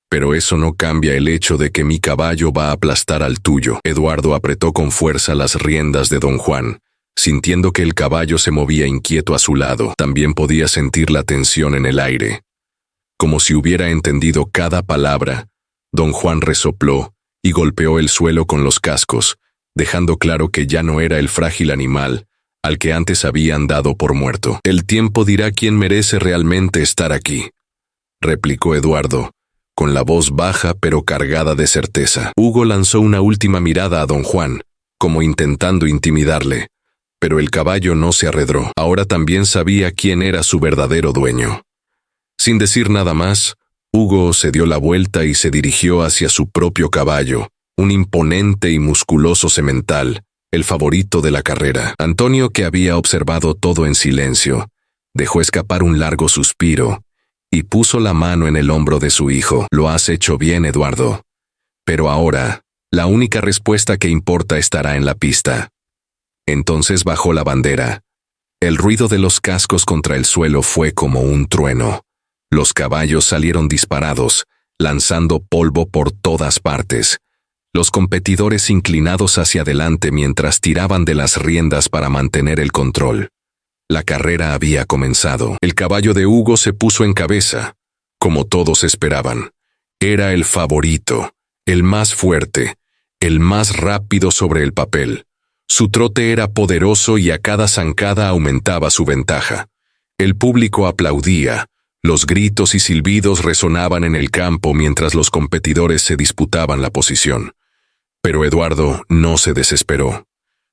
pero eso no cambia el hecho de que mi caballo va a aplastar al tuyo. Eduardo apretó con fuerza las riendas de don Juan, sintiendo que el caballo se movía inquieto a su lado. También podía sentir la tensión en el aire. Como si hubiera entendido cada palabra, don Juan resopló y golpeó el suelo con los cascos, dejando claro que ya no era el frágil animal al que antes habían dado por muerto. El tiempo dirá quién merece realmente estar aquí, replicó Eduardo, con la voz baja pero cargada de certeza. Hugo lanzó una última mirada a don Juan, como intentando intimidarle, pero el caballo no se arredró. Ahora también sabía quién era su verdadero dueño. Sin decir nada más, Hugo se dio la vuelta y se dirigió hacia su propio caballo, un imponente y musculoso semental, el favorito de la carrera. Antonio, que había observado todo en silencio, dejó escapar un largo suspiro y puso la mano en el hombro de su hijo. Lo has hecho bien, Eduardo. Pero ahora, la única respuesta que importa estará en la pista. Entonces bajó la bandera. El ruido de los cascos contra el suelo fue como un trueno. Los caballos salieron disparados, lanzando polvo por todas partes. Los competidores inclinados hacia adelante mientras tiraban de las riendas para mantener el control. La carrera había comenzado. El caballo de Hugo se puso en cabeza, como todos esperaban. Era el favorito, el más fuerte, el más rápido sobre el papel. Su trote era poderoso y a cada zancada aumentaba su ventaja. El público aplaudía. Los gritos y silbidos resonaban en el campo mientras los competidores se disputaban la posición. Pero Eduardo no se desesperó.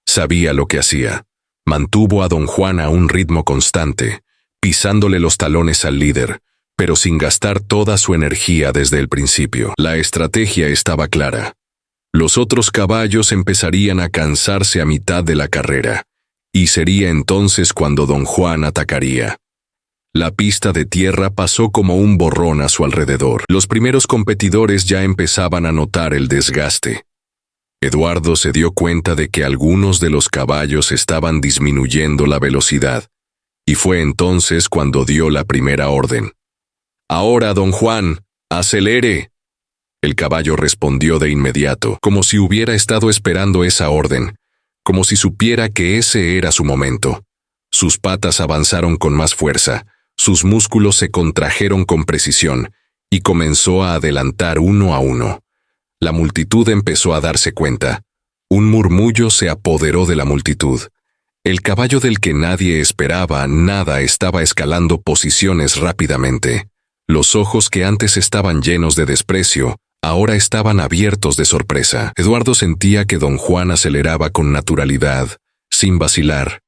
Sabía lo que hacía. Mantuvo a don Juan a un ritmo constante, pisándole los talones al líder, pero sin gastar toda su energía desde el principio. La estrategia estaba clara. Los otros caballos empezarían a cansarse a mitad de la carrera, y sería entonces cuando don Juan atacaría. La pista de tierra pasó como un borrón a su alrededor. Los primeros competidores ya empezaban a notar el desgaste. Eduardo se dio cuenta de que algunos de los caballos estaban disminuyendo la velocidad, y fue entonces cuando dio la primera orden. «Ahora, don Juan, acelere». El caballo respondió de inmediato, como si hubiera estado esperando esa orden, como si supiera que ese era su momento. Sus patas avanzaron con más fuerza, sus músculos se contrajeron con precisión, y comenzó a adelantar uno a uno. La multitud empezó a darse cuenta. Un murmullo se apoderó de la multitud. El caballo del que nadie esperaba nada estaba escalando posiciones rápidamente. Los ojos que antes estaban llenos de desprecio, ahora estaban abiertos de sorpresa. Eduardo sentía que don Juan aceleraba con naturalidad, sin vacilar.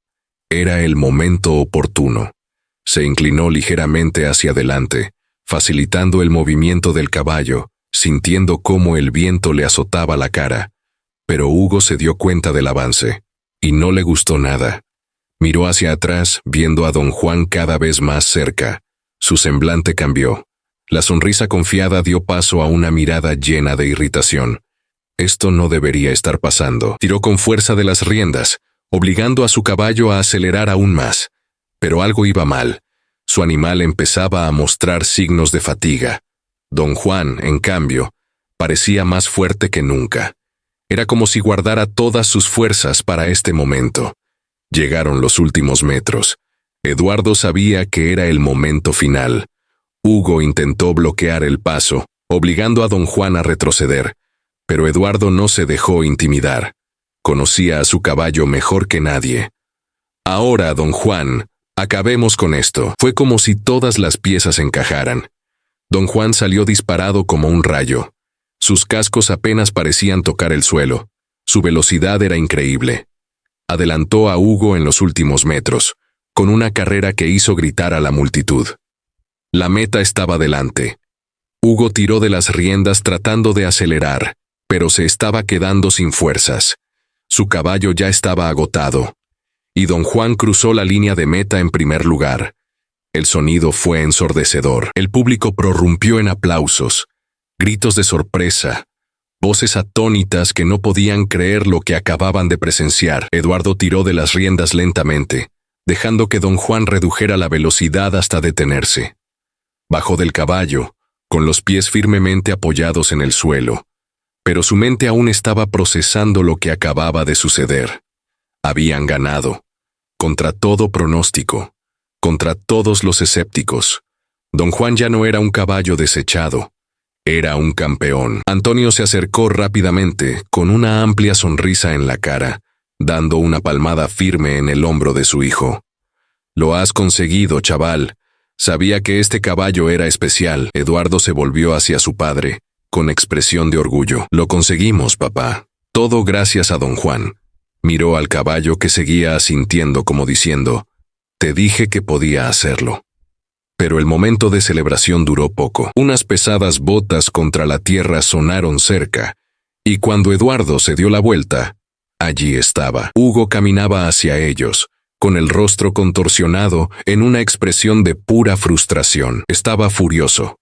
Era el momento oportuno. Se inclinó ligeramente hacia adelante, facilitando el movimiento del caballo, sintiendo cómo el viento le azotaba la cara. Pero Hugo se dio cuenta del avance, y no le gustó nada. Miró hacia atrás, viendo a don Juan cada vez más cerca. Su semblante cambió. La sonrisa confiada dio paso a una mirada llena de irritación. Esto no debería estar pasando. Tiró con fuerza de las riendas, obligando a su caballo a acelerar aún más. Pero algo iba mal. Su animal empezaba a mostrar signos de fatiga. Don Juan, en cambio, parecía más fuerte que nunca. Era como si guardara todas sus fuerzas para este momento. Llegaron los últimos metros. Eduardo sabía que era el momento final. Hugo intentó bloquear el paso, obligando a don Juan a retroceder, pero Eduardo no se dejó intimidar. Conocía a su caballo mejor que nadie. Ahora, don Juan, acabemos con esto. Fue como si todas las piezas encajaran. Don Juan salió disparado como un rayo. Sus cascos apenas parecían tocar el suelo. Su velocidad era increíble. Adelantó a Hugo en los últimos metros, con una carrera que hizo gritar a la multitud. La meta estaba delante. Hugo tiró de las riendas tratando de acelerar, pero se estaba quedando sin fuerzas. Su caballo ya estaba agotado. Y don Juan cruzó la línea de meta en primer lugar. El sonido fue ensordecedor. El público prorrumpió en aplausos, gritos de sorpresa, voces atónitas que no podían creer lo que acababan de presenciar. Eduardo tiró de las riendas lentamente, dejando que don Juan redujera la velocidad hasta detenerse. Bajó del caballo, con los pies firmemente apoyados en el suelo, pero su mente aún estaba procesando lo que acababa de suceder. Habían ganado, contra todo pronóstico, contra todos los escépticos. Don Juan ya no era un caballo desechado, era un campeón. Antonio se acercó rápidamente, con una amplia sonrisa en la cara, dando una palmada firme en el hombro de su hijo. «Lo has conseguido, chaval. Sabía que este caballo era especial». Eduardo se volvió hacia su padre, con expresión de orgullo. «Lo conseguimos, papá. Todo gracias a don Juan». Miró al caballo que seguía asintiendo como diciendo, «Te dije que podía hacerlo». Pero el momento de celebración duró poco. Unas pesadas botas contra la tierra sonaron cerca, y cuando Eduardo se dio la vuelta, allí estaba. Hugo caminaba hacia ellos, con el rostro contorsionado en una expresión de pura frustración. Estaba furioso.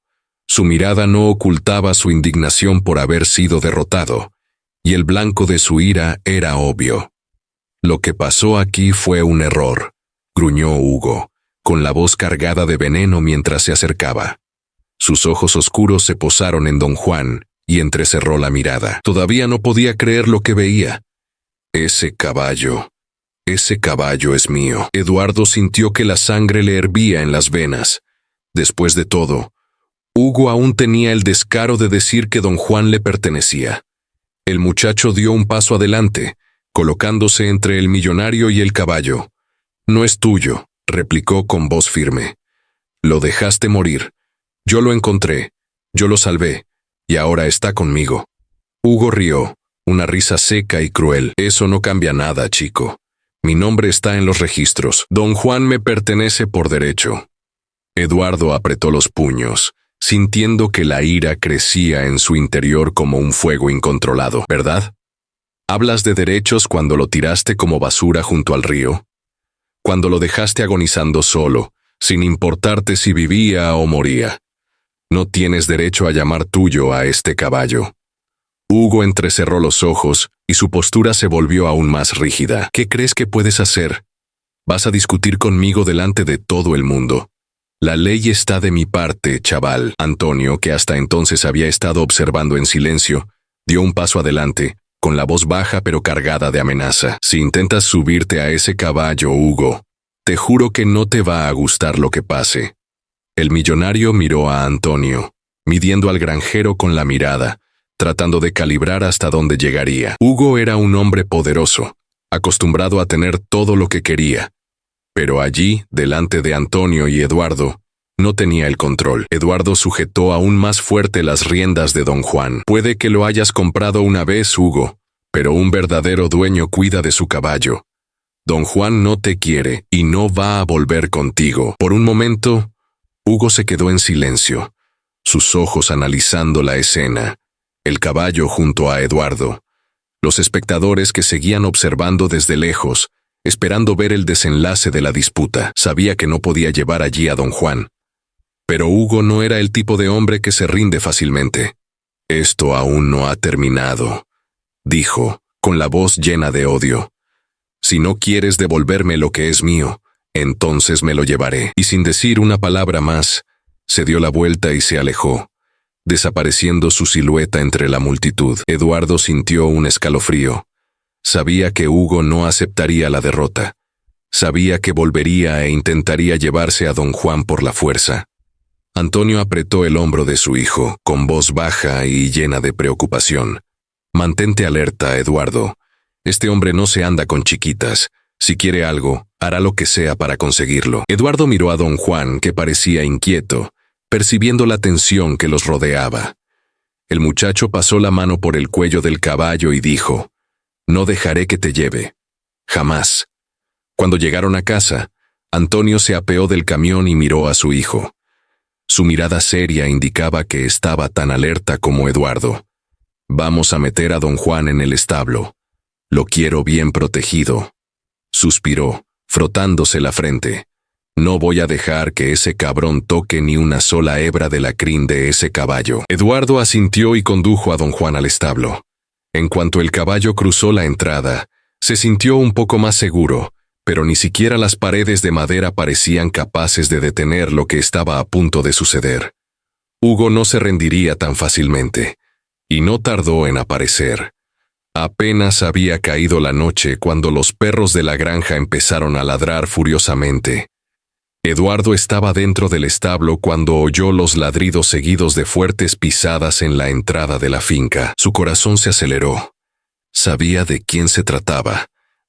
Su mirada no ocultaba su indignación por haber sido derrotado, y el blanco de su ira era obvio. «Lo que pasó aquí fue un error», gruñó Hugo, con la voz cargada de veneno mientras se acercaba. Sus ojos oscuros se posaron en don Juan y entrecerró la mirada. Todavía no podía creer lo que veía. Ese caballo es mío». Eduardo sintió que la sangre le hervía en las venas. Después de todo, Hugo aún tenía el descaro de decir que don Juan le pertenecía. El muchacho dio un paso adelante, colocándose entre el millonario y el caballo. «No es tuyo», replicó con voz firme. «Lo dejaste morir. Yo lo encontré, yo lo salvé, y ahora está conmigo». Hugo rió, una risa seca y cruel. «Eso no cambia nada, chico. Mi nombre está en los registros. Don Juan me pertenece por derecho». Eduardo apretó los puños, sintiendo que la ira crecía en su interior como un fuego incontrolado. «¿Verdad? ¿Hablas de derechos cuando lo tiraste como basura junto al río? Cuando lo dejaste agonizando solo, sin importarte si vivía o moría. No tienes derecho a llamar tuyo a este caballo». Hugo entrecerró los ojos y su postura se volvió aún más rígida. «¿Qué crees que puedes hacer? ¿Vas a discutir conmigo delante de todo el mundo? La ley está de mi parte, chaval». Antonio, que hasta entonces había estado observando en silencio, dio un paso adelante, con la voz baja pero cargada de amenaza. «Si intentas subirte a ese caballo, Hugo, te juro que no te va a gustar lo que pase». El millonario miró a Antonio, midiendo al granjero con la mirada, tratando de calibrar hasta dónde llegaría. Hugo era un hombre poderoso, acostumbrado a tener todo lo que quería. Pero allí, delante de Antonio y Eduardo, no tenía el control. Eduardo sujetó aún más fuerte las riendas de don Juan. «Puede que lo hayas comprado una vez, Hugo, pero un verdadero dueño cuida de su caballo. Don Juan no te quiere y no va a volver contigo». Por un momento, Hugo se quedó en silencio, sus ojos analizando la escena, el caballo junto a Eduardo, los espectadores que seguían observando desde lejos, esperando ver el desenlace de la disputa. Sabía que no podía llevar allí a don Juan. Pero Hugo no era el tipo de hombre que se rinde fácilmente. «Esto aún no ha terminado», dijo, con la voz llena de odio. «Si no quieres devolverme lo que es mío, entonces me lo llevaré». Y sin decir una palabra más, se dio la vuelta y se alejó, desapareciendo su silueta entre la multitud. Eduardo sintió un escalofrío. Sabía que Hugo no aceptaría la derrota. Sabía que volvería e intentaría llevarse a don Juan por la fuerza. Antonio apretó el hombro de su hijo, con voz baja y llena de preocupación. «Mantente alerta, Eduardo. Este hombre no se anda con chiquitas. Si quiere algo, hará lo que sea para conseguirlo». Eduardo miró a don Juan, que parecía inquieto, percibiendo la tensión que los rodeaba. El muchacho pasó la mano por el cuello del caballo y dijo: «No dejaré que te lleve. Jamás». Cuando llegaron a casa, Antonio se apeó del camión y miró a su hijo. Su mirada seria indicaba que estaba tan alerta como Eduardo. «Vamos a meter a don Juan en el establo. Lo quiero bien protegido», suspiró, frotándose la frente. «No voy a dejar que ese cabrón toque ni una sola hebra de la crin de ese caballo». Eduardo asintió y condujo a don Juan al establo. En cuanto el caballo cruzó la entrada, se sintió un poco más seguro, pero ni siquiera las paredes de madera parecían capaces de detener lo que estaba a punto de suceder. Hugo no se rendiría tan fácilmente, y no tardó en aparecer. Apenas había caído la noche cuando los perros de la granja empezaron a ladrar furiosamente. Eduardo estaba dentro del establo cuando oyó los ladridos seguidos de fuertes pisadas en la entrada de la finca. Su corazón se aceleró. Sabía de quién se trataba.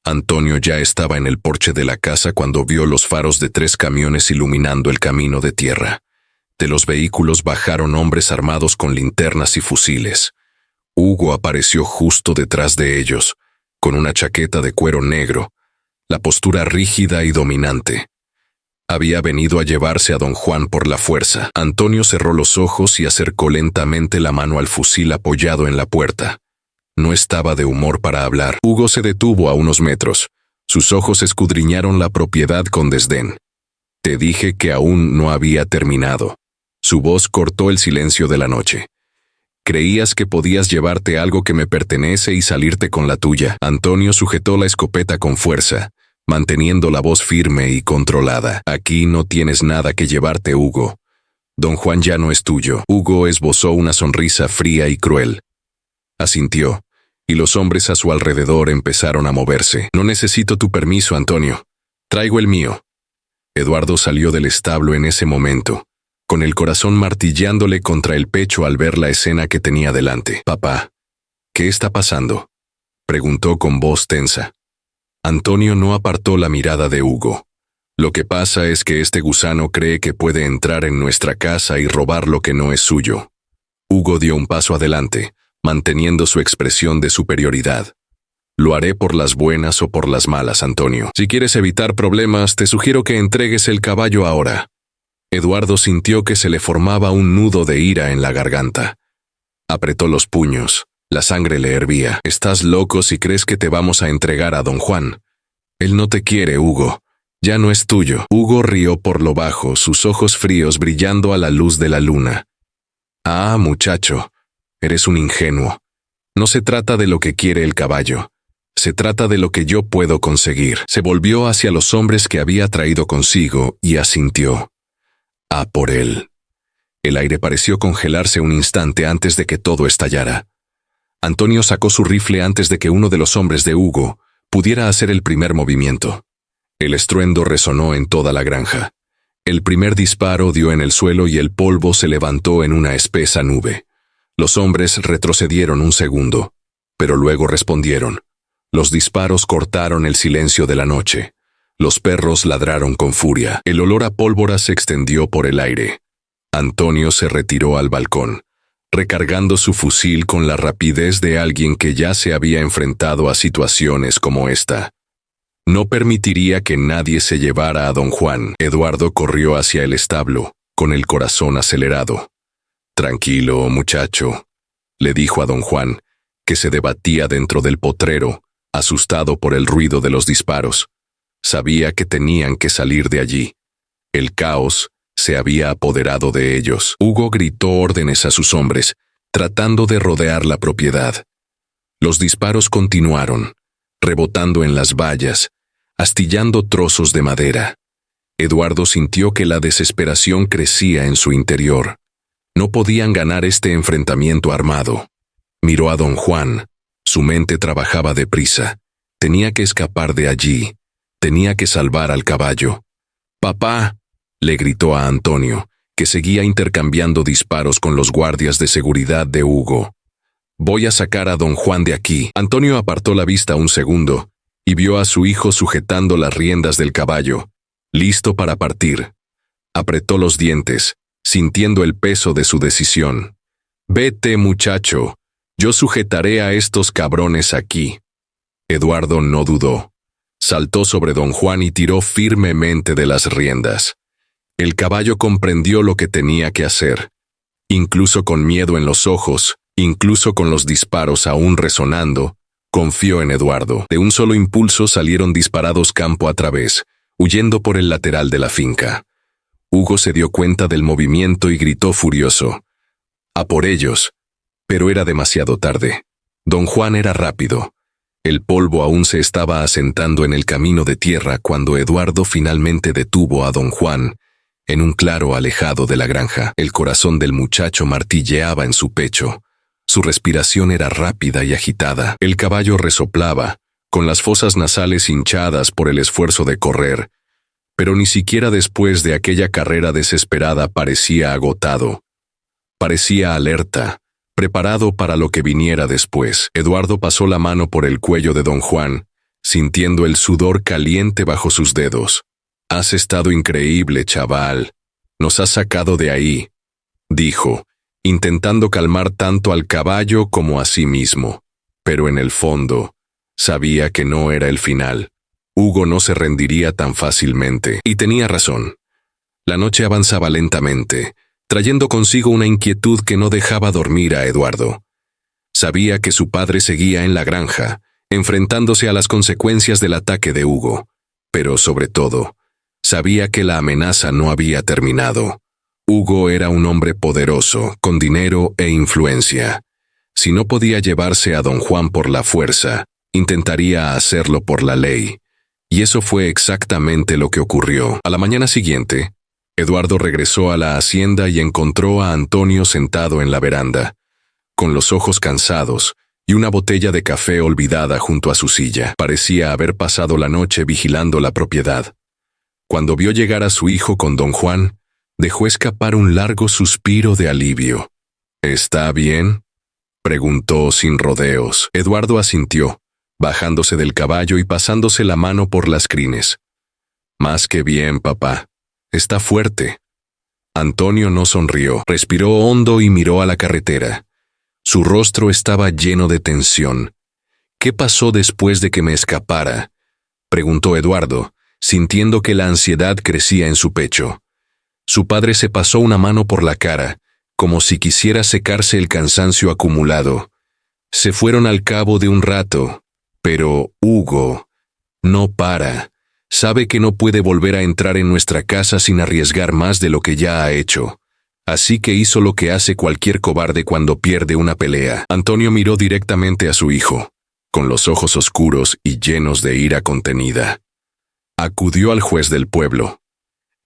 Antonio ya estaba en el porche de la casa cuando vio los faros de 3 camiones iluminando el camino de tierra. De los vehículos bajaron hombres armados con linternas y fusiles. Hugo apareció justo detrás de ellos, con una chaqueta de cuero negro, la postura rígida y dominante. Había venido a llevarse a don Juan por la fuerza. Antonio cerró los ojos y acercó lentamente la mano al fusil apoyado en la puerta. No estaba de humor para hablar. Hugo se detuvo a unos metros. Sus ojos escudriñaron la propiedad con desdén. «Te dije que aún no había terminado». Su voz cortó el silencio de la noche. «Creías que podías llevarte algo que me pertenece y salirte con la tuya». Antonio sujetó la escopeta con fuerza, manteniendo la voz firme y controlada. «Aquí no tienes nada que llevarte, Hugo. Don Juan ya no es tuyo». Hugo esbozó una sonrisa fría y cruel. Asintió, y los hombres a su alrededor empezaron a moverse. «No necesito tu permiso, Antonio. Traigo el mío». Eduardo salió del establo en ese momento, con el corazón martillándole contra el pecho al ver la escena que tenía delante. «Papá, ¿qué está pasando?», preguntó con voz tensa. Antonio no apartó la mirada de Hugo. «Lo que pasa es que este gusano cree que puede entrar en nuestra casa y robar lo que no es suyo». Hugo dio un paso adelante, manteniendo su expresión de superioridad. «Lo haré por las buenas o por las malas, Antonio. Si quieres evitar problemas, te sugiero que entregues el caballo ahora». Eduardo sintió que se le formaba un nudo de ira en la garganta. Apretó los puños. La sangre le hervía. «Estás loco si crees que te vamos a entregar a don Juan. Él no te quiere, Hugo. Ya no es tuyo». Hugo rió por lo bajo, sus ojos fríos brillando a la luz de la luna. «Ah, muchacho. Eres un ingenuo. No se trata de lo que quiere el caballo. Se trata de lo que yo puedo conseguir». Se volvió hacia los hombres que había traído consigo y asintió. «A por él». El aire pareció congelarse un instante antes de que todo estallara. Antonio sacó su rifle antes de que uno de los hombres de Hugo pudiera hacer el primer movimiento. El estruendo resonó en toda la granja. El primer disparo dio en el suelo y el polvo se levantó en una espesa nube. Los hombres retrocedieron un segundo, pero luego respondieron. Los disparos cortaron el silencio de la noche. Los perros ladraron con furia. El olor a pólvora se extendió por el aire. Antonio se retiró al balcón, recargando su fusil con la rapidez de alguien que ya se había enfrentado a situaciones como esta. No permitiría que nadie se llevara a don Juan. Eduardo corrió hacia el establo, con el corazón acelerado. «Tranquilo, muchacho», le dijo a don Juan, que se debatía dentro del potrero, asustado por el ruido de los disparos. Sabía que tenían que salir de allí. El caos se había apoderado de ellos. Hugo gritó órdenes a sus hombres, tratando de rodear la propiedad. Los disparos continuaron, rebotando en las vallas, astillando trozos de madera. Eduardo sintió que la desesperación crecía en su interior. No podían ganar este enfrentamiento armado. Miró a don Juan. Su mente trabajaba deprisa. Tenía que escapar de allí. Tenía que salvar al caballo. «¡Papá!», le gritó a Antonio, que seguía intercambiando disparos con los guardias de seguridad de Hugo. «Voy a sacar a don Juan de aquí». Antonio apartó la vista un segundo y vio a su hijo sujetando las riendas del caballo, listo para partir. Apretó los dientes, sintiendo el peso de su decisión. «Vete, muchacho, yo sujetaré a estos cabrones aquí». Eduardo no dudó. Saltó sobre don Juan y tiró firmemente de las riendas. El caballo comprendió lo que tenía que hacer. Incluso con miedo en los ojos, incluso con los disparos aún resonando, confió en Eduardo. De un solo impulso salieron disparados campo a través, huyendo por el lateral de la finca. Hugo se dio cuenta del movimiento y gritó furioso: «¡A por ellos!». Pero era demasiado tarde. Don Juan era rápido. El polvo aún se estaba asentando en el camino de tierra cuando Eduardo finalmente detuvo a don Juan, en un claro alejado de la granja. El corazón del muchacho martilleaba en su pecho. Su respiración era rápida y agitada. El caballo resoplaba, con las fosas nasales hinchadas por el esfuerzo de correr, pero ni siquiera después de aquella carrera desesperada parecía agotado. Parecía alerta, preparado para lo que viniera después. Eduardo pasó la mano por el cuello de don Juan, sintiendo el sudor caliente bajo sus dedos. «Has estado increíble, chaval. Nos has sacado de ahí», dijo, intentando calmar tanto al caballo como a sí mismo. Pero en el fondo, sabía que no era el final. Hugo no se rendiría tan fácilmente, y tenía razón. La noche avanzaba lentamente, trayendo consigo una inquietud que no dejaba dormir a Eduardo. Sabía que su padre seguía en la granja, enfrentándose a las consecuencias del ataque de Hugo, pero sobre todo, sabía que la amenaza no había terminado. Hugo era un hombre poderoso, con dinero e influencia. Si no podía llevarse a don Juan por la fuerza, intentaría hacerlo por la ley. Y eso fue exactamente lo que ocurrió. A la mañana siguiente, Eduardo regresó a la hacienda y encontró a Antonio sentado en la veranda, con los ojos cansados y una botella de café olvidada junto a su silla. Parecía haber pasado la noche vigilando la propiedad. Cuando vio llegar a su hijo con don Juan, dejó escapar un largo suspiro de alivio. «¿Está bien?», preguntó sin rodeos. Eduardo asintió, bajándose del caballo y pasándose la mano por las crines. «Más que bien, papá. Está fuerte». Antonio no sonrió, respiró hondo y miró a la carretera. Su rostro estaba lleno de tensión. «¿Qué pasó después de que me escapara?», preguntó Eduardo, sintiendo que la ansiedad crecía en su pecho. Su padre se pasó una mano por la cara, como si quisiera secarse el cansancio acumulado. «Se fueron al cabo de un rato, pero Hugo no para. Sabe que no puede volver a entrar en nuestra casa sin arriesgar más de lo que ya ha hecho. Así que hizo lo que hace cualquier cobarde cuando pierde una pelea». Antonio miró directamente a su hijo, con los ojos oscuros y llenos de ira contenida. Acudió al juez del pueblo.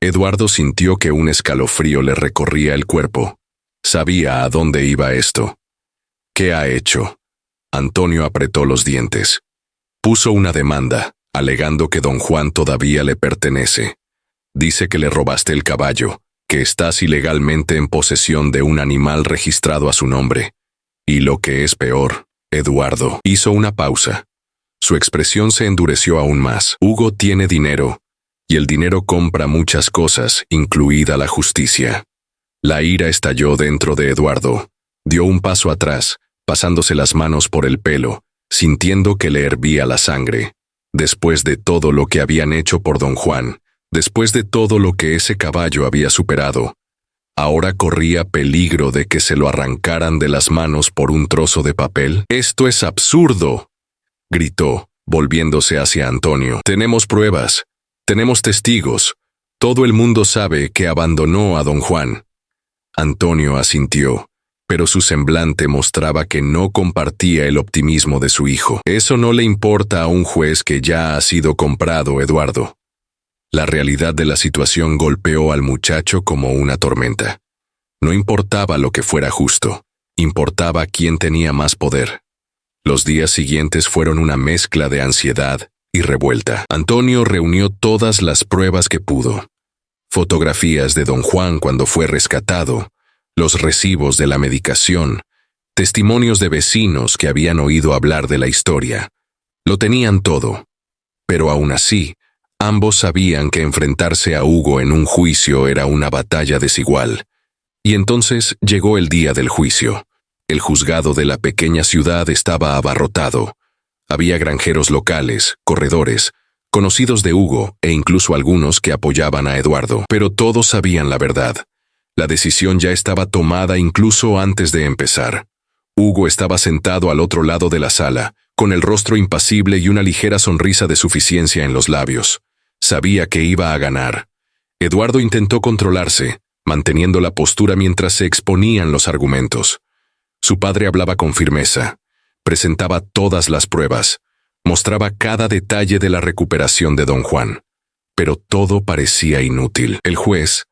Eduardo sintió que un escalofrío le recorría el cuerpo. Sabía a dónde iba esto. «¿Qué ha hecho?». Antonio apretó los dientes. Puso una demanda, alegando que don Juan todavía le pertenece. «Dice que le robaste el caballo, que estás ilegalmente en posesión de un animal registrado a su nombre. Y lo que es peor», Eduardo hizo una pausa. Su expresión se endureció aún más. «Hugo tiene dinero, y el dinero compra muchas cosas, incluida la justicia». La ira estalló dentro de Eduardo. Dio un paso atrás, pasándose las manos por el pelo, sintiendo que le hervía la sangre. Después de todo lo que habían hecho por don Juan, después de todo lo que ese caballo había superado, ahora corría peligro de que se lo arrancaran de las manos por un trozo de papel. «¡Esto es absurdo!», gritó, volviéndose hacia Antonio. «Tenemos pruebas, tenemos testigos. Todo el mundo sabe que abandonó a don Juan». Antonio asintió, pero su semblante mostraba que no compartía el optimismo de su hijo. «Eso no le importa a un juez que ya ha sido comprado, Eduardo». La realidad de la situación golpeó al muchacho como una tormenta. No importaba lo que fuera justo, importaba quién tenía más poder. Los días siguientes fueron una mezcla de ansiedad, y revuelta. Antonio reunió todas las pruebas que pudo. Fotografías de don Juan cuando fue rescatado, los recibos de la medicación, testimonios de vecinos que habían oído hablar de la historia. Lo tenían todo. Pero aún así, ambos sabían que enfrentarse a Hugo en un juicio era una batalla desigual. Y entonces llegó el día del juicio. El juzgado de la pequeña ciudad estaba abarrotado. Había granjeros locales, corredores, conocidos de Hugo e incluso algunos que apoyaban a Eduardo. Pero todos sabían la verdad. La decisión ya estaba tomada incluso antes de empezar. Hugo estaba sentado al otro lado de la sala, con el rostro impasible y una ligera sonrisa de suficiencia en los labios. Sabía que iba a ganar. Eduardo intentó controlarse, manteniendo la postura mientras se exponían los argumentos. Su padre hablaba con firmeza, presentaba todas las pruebas, mostraba cada detalle de la recuperación de don Juan. Pero todo parecía inútil. El juez,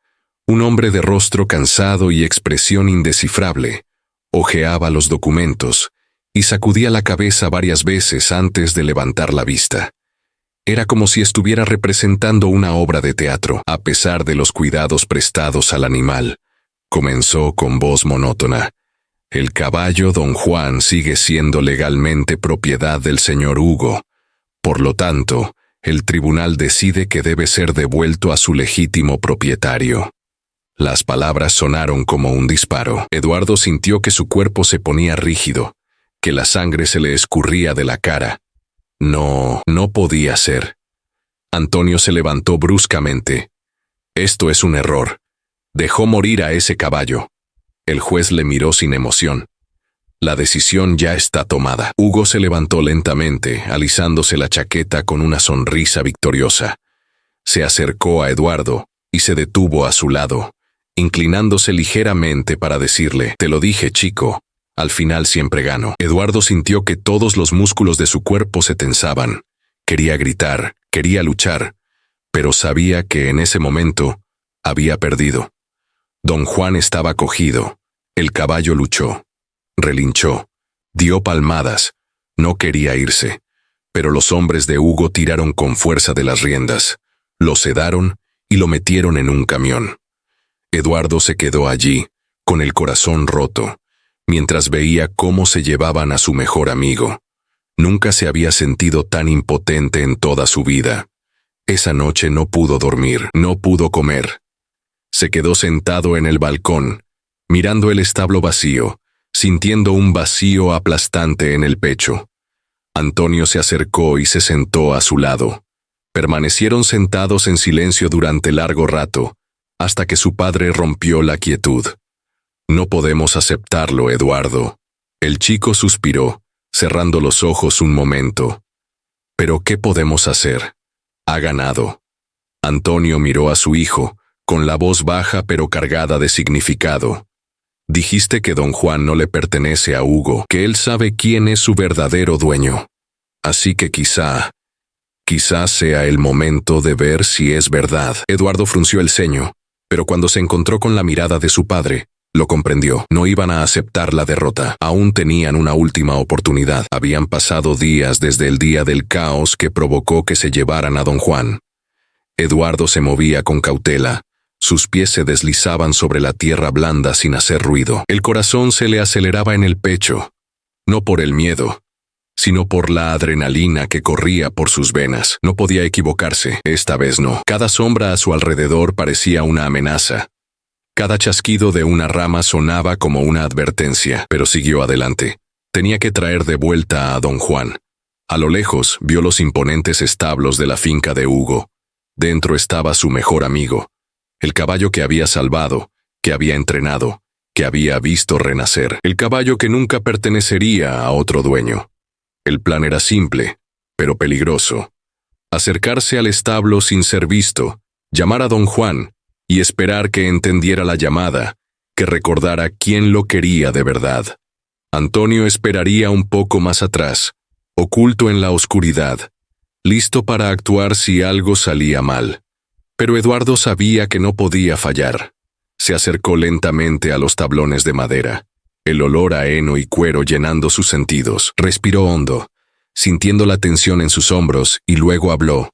un hombre de rostro cansado y expresión indescifrable, hojeaba los documentos y sacudía la cabeza varias veces antes de levantar la vista. Era como si estuviera representando una obra de teatro. A pesar de los cuidados prestados al animal, comenzó con voz monótona. El caballo don Juan sigue siendo legalmente propiedad del señor Hugo. Por lo tanto, el tribunal decide que debe ser devuelto a su legítimo propietario. Las palabras sonaron como un disparo. Eduardo sintió que su cuerpo se ponía rígido, que la sangre se le escurría de la cara. No podía ser. Antonio se levantó bruscamente. Esto es un error. Dejó morir a ese caballo. El juez le miró sin emoción. La decisión ya está tomada. Hugo se levantó lentamente, alisándose la chaqueta con una sonrisa victoriosa. Se acercó a Eduardo y se detuvo a su lado, inclinándose ligeramente para decirle: «Te lo dije, chico, al final siempre gano». Eduardo sintió que todos los músculos de su cuerpo se tensaban. Quería gritar, quería luchar, pero sabía que en ese momento había perdido. Don Juan estaba cogido. El caballo luchó, relinchó, dio palmadas. No quería irse, pero los hombres de Hugo tiraron con fuerza de las riendas, lo sedaron y lo metieron en un camión. Eduardo se quedó allí, con el corazón roto, mientras veía cómo se llevaban a su mejor amigo. Nunca se había sentido tan impotente en toda su vida. Esa noche no pudo dormir, no pudo comer. Se quedó sentado en el balcón, mirando el establo vacío, sintiendo un vacío aplastante en el pecho. Antonio se acercó y se sentó a su lado. Permanecieron sentados en silencio durante largo rato, hasta que su padre rompió la quietud. «No podemos aceptarlo, Eduardo». El chico suspiró, cerrando los ojos un momento. «¿Pero qué podemos hacer? Ha ganado». Antonio miró a su hijo, con la voz baja pero cargada de significado. «Dijiste que don Juan no le pertenece a Hugo, que él sabe quién es su verdadero dueño. Así que quizá sea el momento de ver si es verdad». Eduardo frunció el ceño, pero cuando se encontró con la mirada de su padre, lo comprendió. No iban a aceptar la derrota. Aún tenían una última oportunidad. Habían pasado días desde el día del caos que provocó que se llevaran a don Juan. Eduardo se movía con cautela. Sus pies se deslizaban sobre la tierra blanda sin hacer ruido. El corazón se le aceleraba en el pecho, no por el miedo, sino por la adrenalina que corría por sus venas. No podía equivocarse, esta vez no. Cada sombra a su alrededor parecía una amenaza. Cada chasquido de una rama sonaba como una advertencia, pero siguió adelante. Tenía que traer de vuelta a don Juan. A lo lejos vio los imponentes establos de la finca de Hugo. Dentro estaba su mejor amigo, el caballo que había salvado, que había entrenado, que había visto renacer, el caballo que nunca pertenecería a otro dueño. El plan era simple, pero peligroso. Acercarse al establo sin ser visto, llamar a don Juan y esperar que entendiera la llamada, que recordara quién lo quería de verdad. Antonio esperaría un poco más atrás, oculto en la oscuridad, listo para actuar si algo salía mal. Pero Eduardo sabía que no podía fallar. Se acercó lentamente a los tablones de madera, el olor a heno y cuero llenando sus sentidos. Respiró hondo, sintiendo la tensión en sus hombros, y luego habló.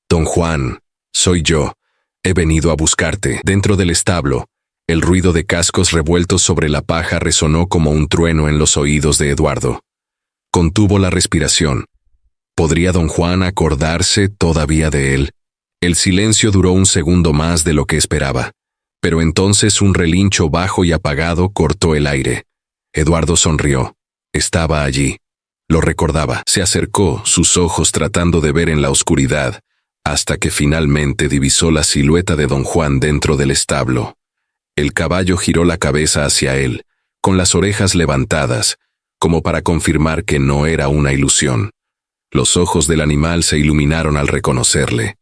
«Don Juan, soy yo. He venido a buscarte». Dentro del establo, el ruido de cascos revueltos sobre la paja resonó como un trueno en los oídos de Eduardo. Contuvo la respiración. ¿Podría don Juan acordarse todavía de él? El silencio duró un segundo más de lo que esperaba, pero entonces un relincho bajo y apagado cortó el aire. Eduardo sonrió. Estaba allí. Lo recordaba. Se acercó, sus ojos tratando de ver en la oscuridad, hasta que finalmente divisó la silueta de don Juan dentro del establo. El caballo giró la cabeza hacia él, con las orejas levantadas, como para confirmar que no era una ilusión. Los ojos del animal se iluminaron al reconocerle.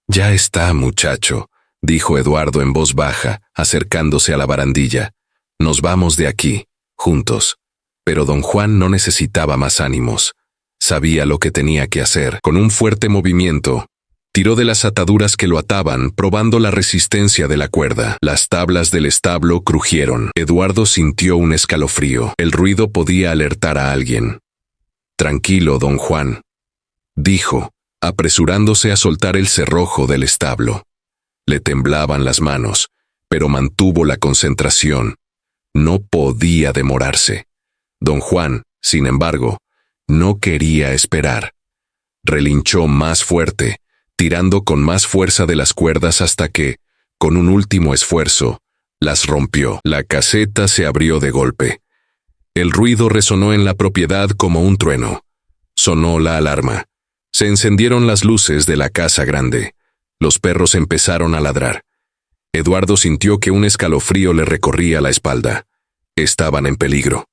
«Ya está, muchacho», dijo Eduardo en voz baja, acercándose a la barandilla. «Nos vamos de aquí, juntos». Pero don Juan no necesitaba más ánimos. Sabía lo que tenía que hacer. Con un fuerte movimiento, tiró de las ataduras que lo ataban, probando la resistencia de la cuerda. Las tablas del establo crujieron. Eduardo sintió un escalofrío. El ruido podía alertar a alguien. «Tranquilo, don Juan», dijo, apresurándose a soltar el cerrojo del establo. Le temblaban las manos, pero mantuvo la concentración. No podía demorarse. Don Juan, sin embargo, no quería esperar. Relinchó más fuerte, tirando con más fuerza de las cuerdas hasta que, con un último esfuerzo, las rompió. La caseta se abrió de golpe. El ruido resonó en la propiedad como un trueno. Sonó la alarma. Se encendieron las luces de la casa grande. Los perros empezaron a ladrar. Eduardo sintió que un escalofrío le recorría la espalda. Estaban en peligro.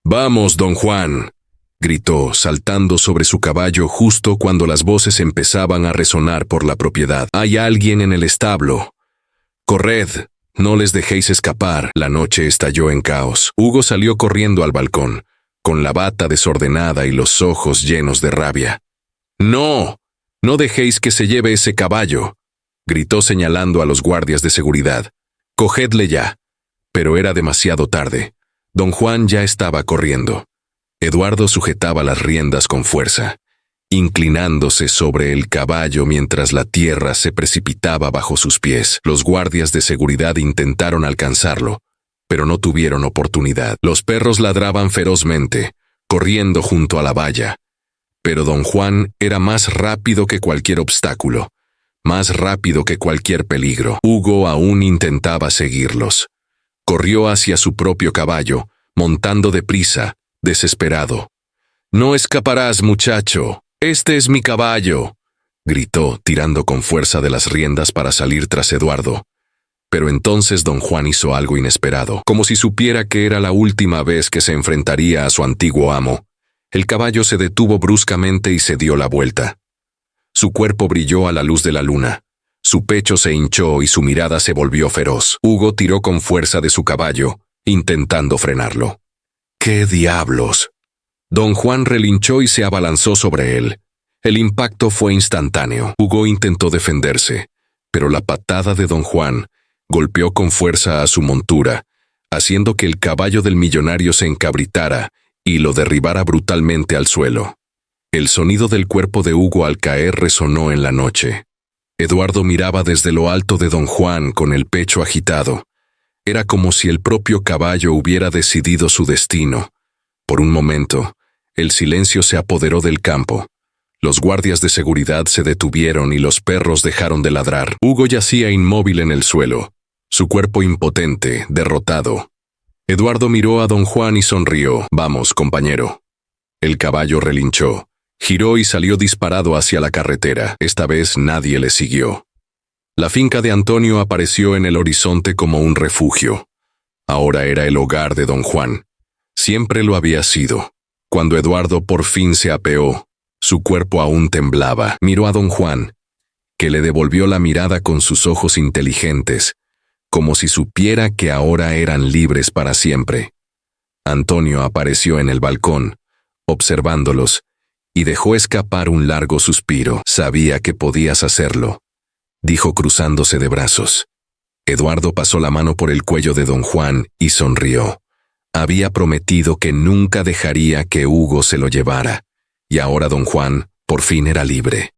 «Vamos, don Juan», gritó, saltando sobre su caballo justo cuando las voces empezaban a resonar por la propiedad. «Hay alguien en el establo. Corred, no les dejéis escapar». La noche estalló en caos. Hugo salió corriendo al balcón, con la bata desordenada y los ojos llenos de rabia. «No, no dejéis que se lleve ese caballo», gritó señalando a los guardias de seguridad. «Cogedle ya». Pero era demasiado tarde. Don Juan ya estaba corriendo. Eduardo sujetaba las riendas con fuerza, inclinándose sobre el caballo mientras la tierra se precipitaba bajo sus pies. Los guardias de seguridad intentaron alcanzarlo, pero no tuvieron oportunidad. Los perros ladraban ferozmente, corriendo junto a la valla. Pero don Juan era más rápido que cualquier obstáculo, más rápido que cualquier peligro. Hugo aún intentaba seguirlos. Corrió hacia su propio caballo, montando deprisa, desesperado. «No escaparás, muchacho. Este es mi caballo», gritó, tirando con fuerza de las riendas para salir tras Eduardo. Pero entonces don Juan hizo algo inesperado. Como si supiera que era la última vez que se enfrentaría a su antiguo amo, el caballo se detuvo bruscamente y se dio la vuelta. Su cuerpo brilló a la luz de la luna. Su pecho se hinchó y su mirada se volvió feroz. Hugo tiró con fuerza de su caballo, intentando frenarlo. «¿Qué diablos?». Don Juan relinchó y se abalanzó sobre él. El impacto fue instantáneo. Hugo intentó defenderse, pero la patada de don Juan golpeó con fuerza a su montura, haciendo que el caballo del millonario se encabritara y lo derribara brutalmente al suelo. El sonido del cuerpo de Hugo al caer resonó en la noche. Eduardo miraba desde lo alto de don Juan con el pecho agitado. Era como si el propio caballo hubiera decidido su destino. Por un momento, el silencio se apoderó del campo. Los guardias de seguridad se detuvieron y los perros dejaron de ladrar. Hugo yacía inmóvil en el suelo, su cuerpo impotente, derrotado. Eduardo miró a don Juan y sonrió. «Vamos, compañero». El caballo relinchó. Giró y salió disparado hacia la carretera. Esta vez nadie le siguió. La finca de Antonio apareció en el horizonte como un refugio. Ahora era el hogar de don Juan. Siempre lo había sido. Cuando Eduardo por fin se apeó, su cuerpo aún temblaba. Miró a don Juan, que le devolvió la mirada con sus ojos inteligentes, como si supiera que ahora eran libres para siempre. Antonio apareció en el balcón, observándolos, y dejó escapar un largo suspiro. «Sabía que podías hacerlo», dijo cruzándose de brazos. Eduardo pasó la mano por el cuello de don Juan y sonrió. Había prometido que nunca dejaría que Hugo se lo llevara, y ahora don Juan, por fin era libre.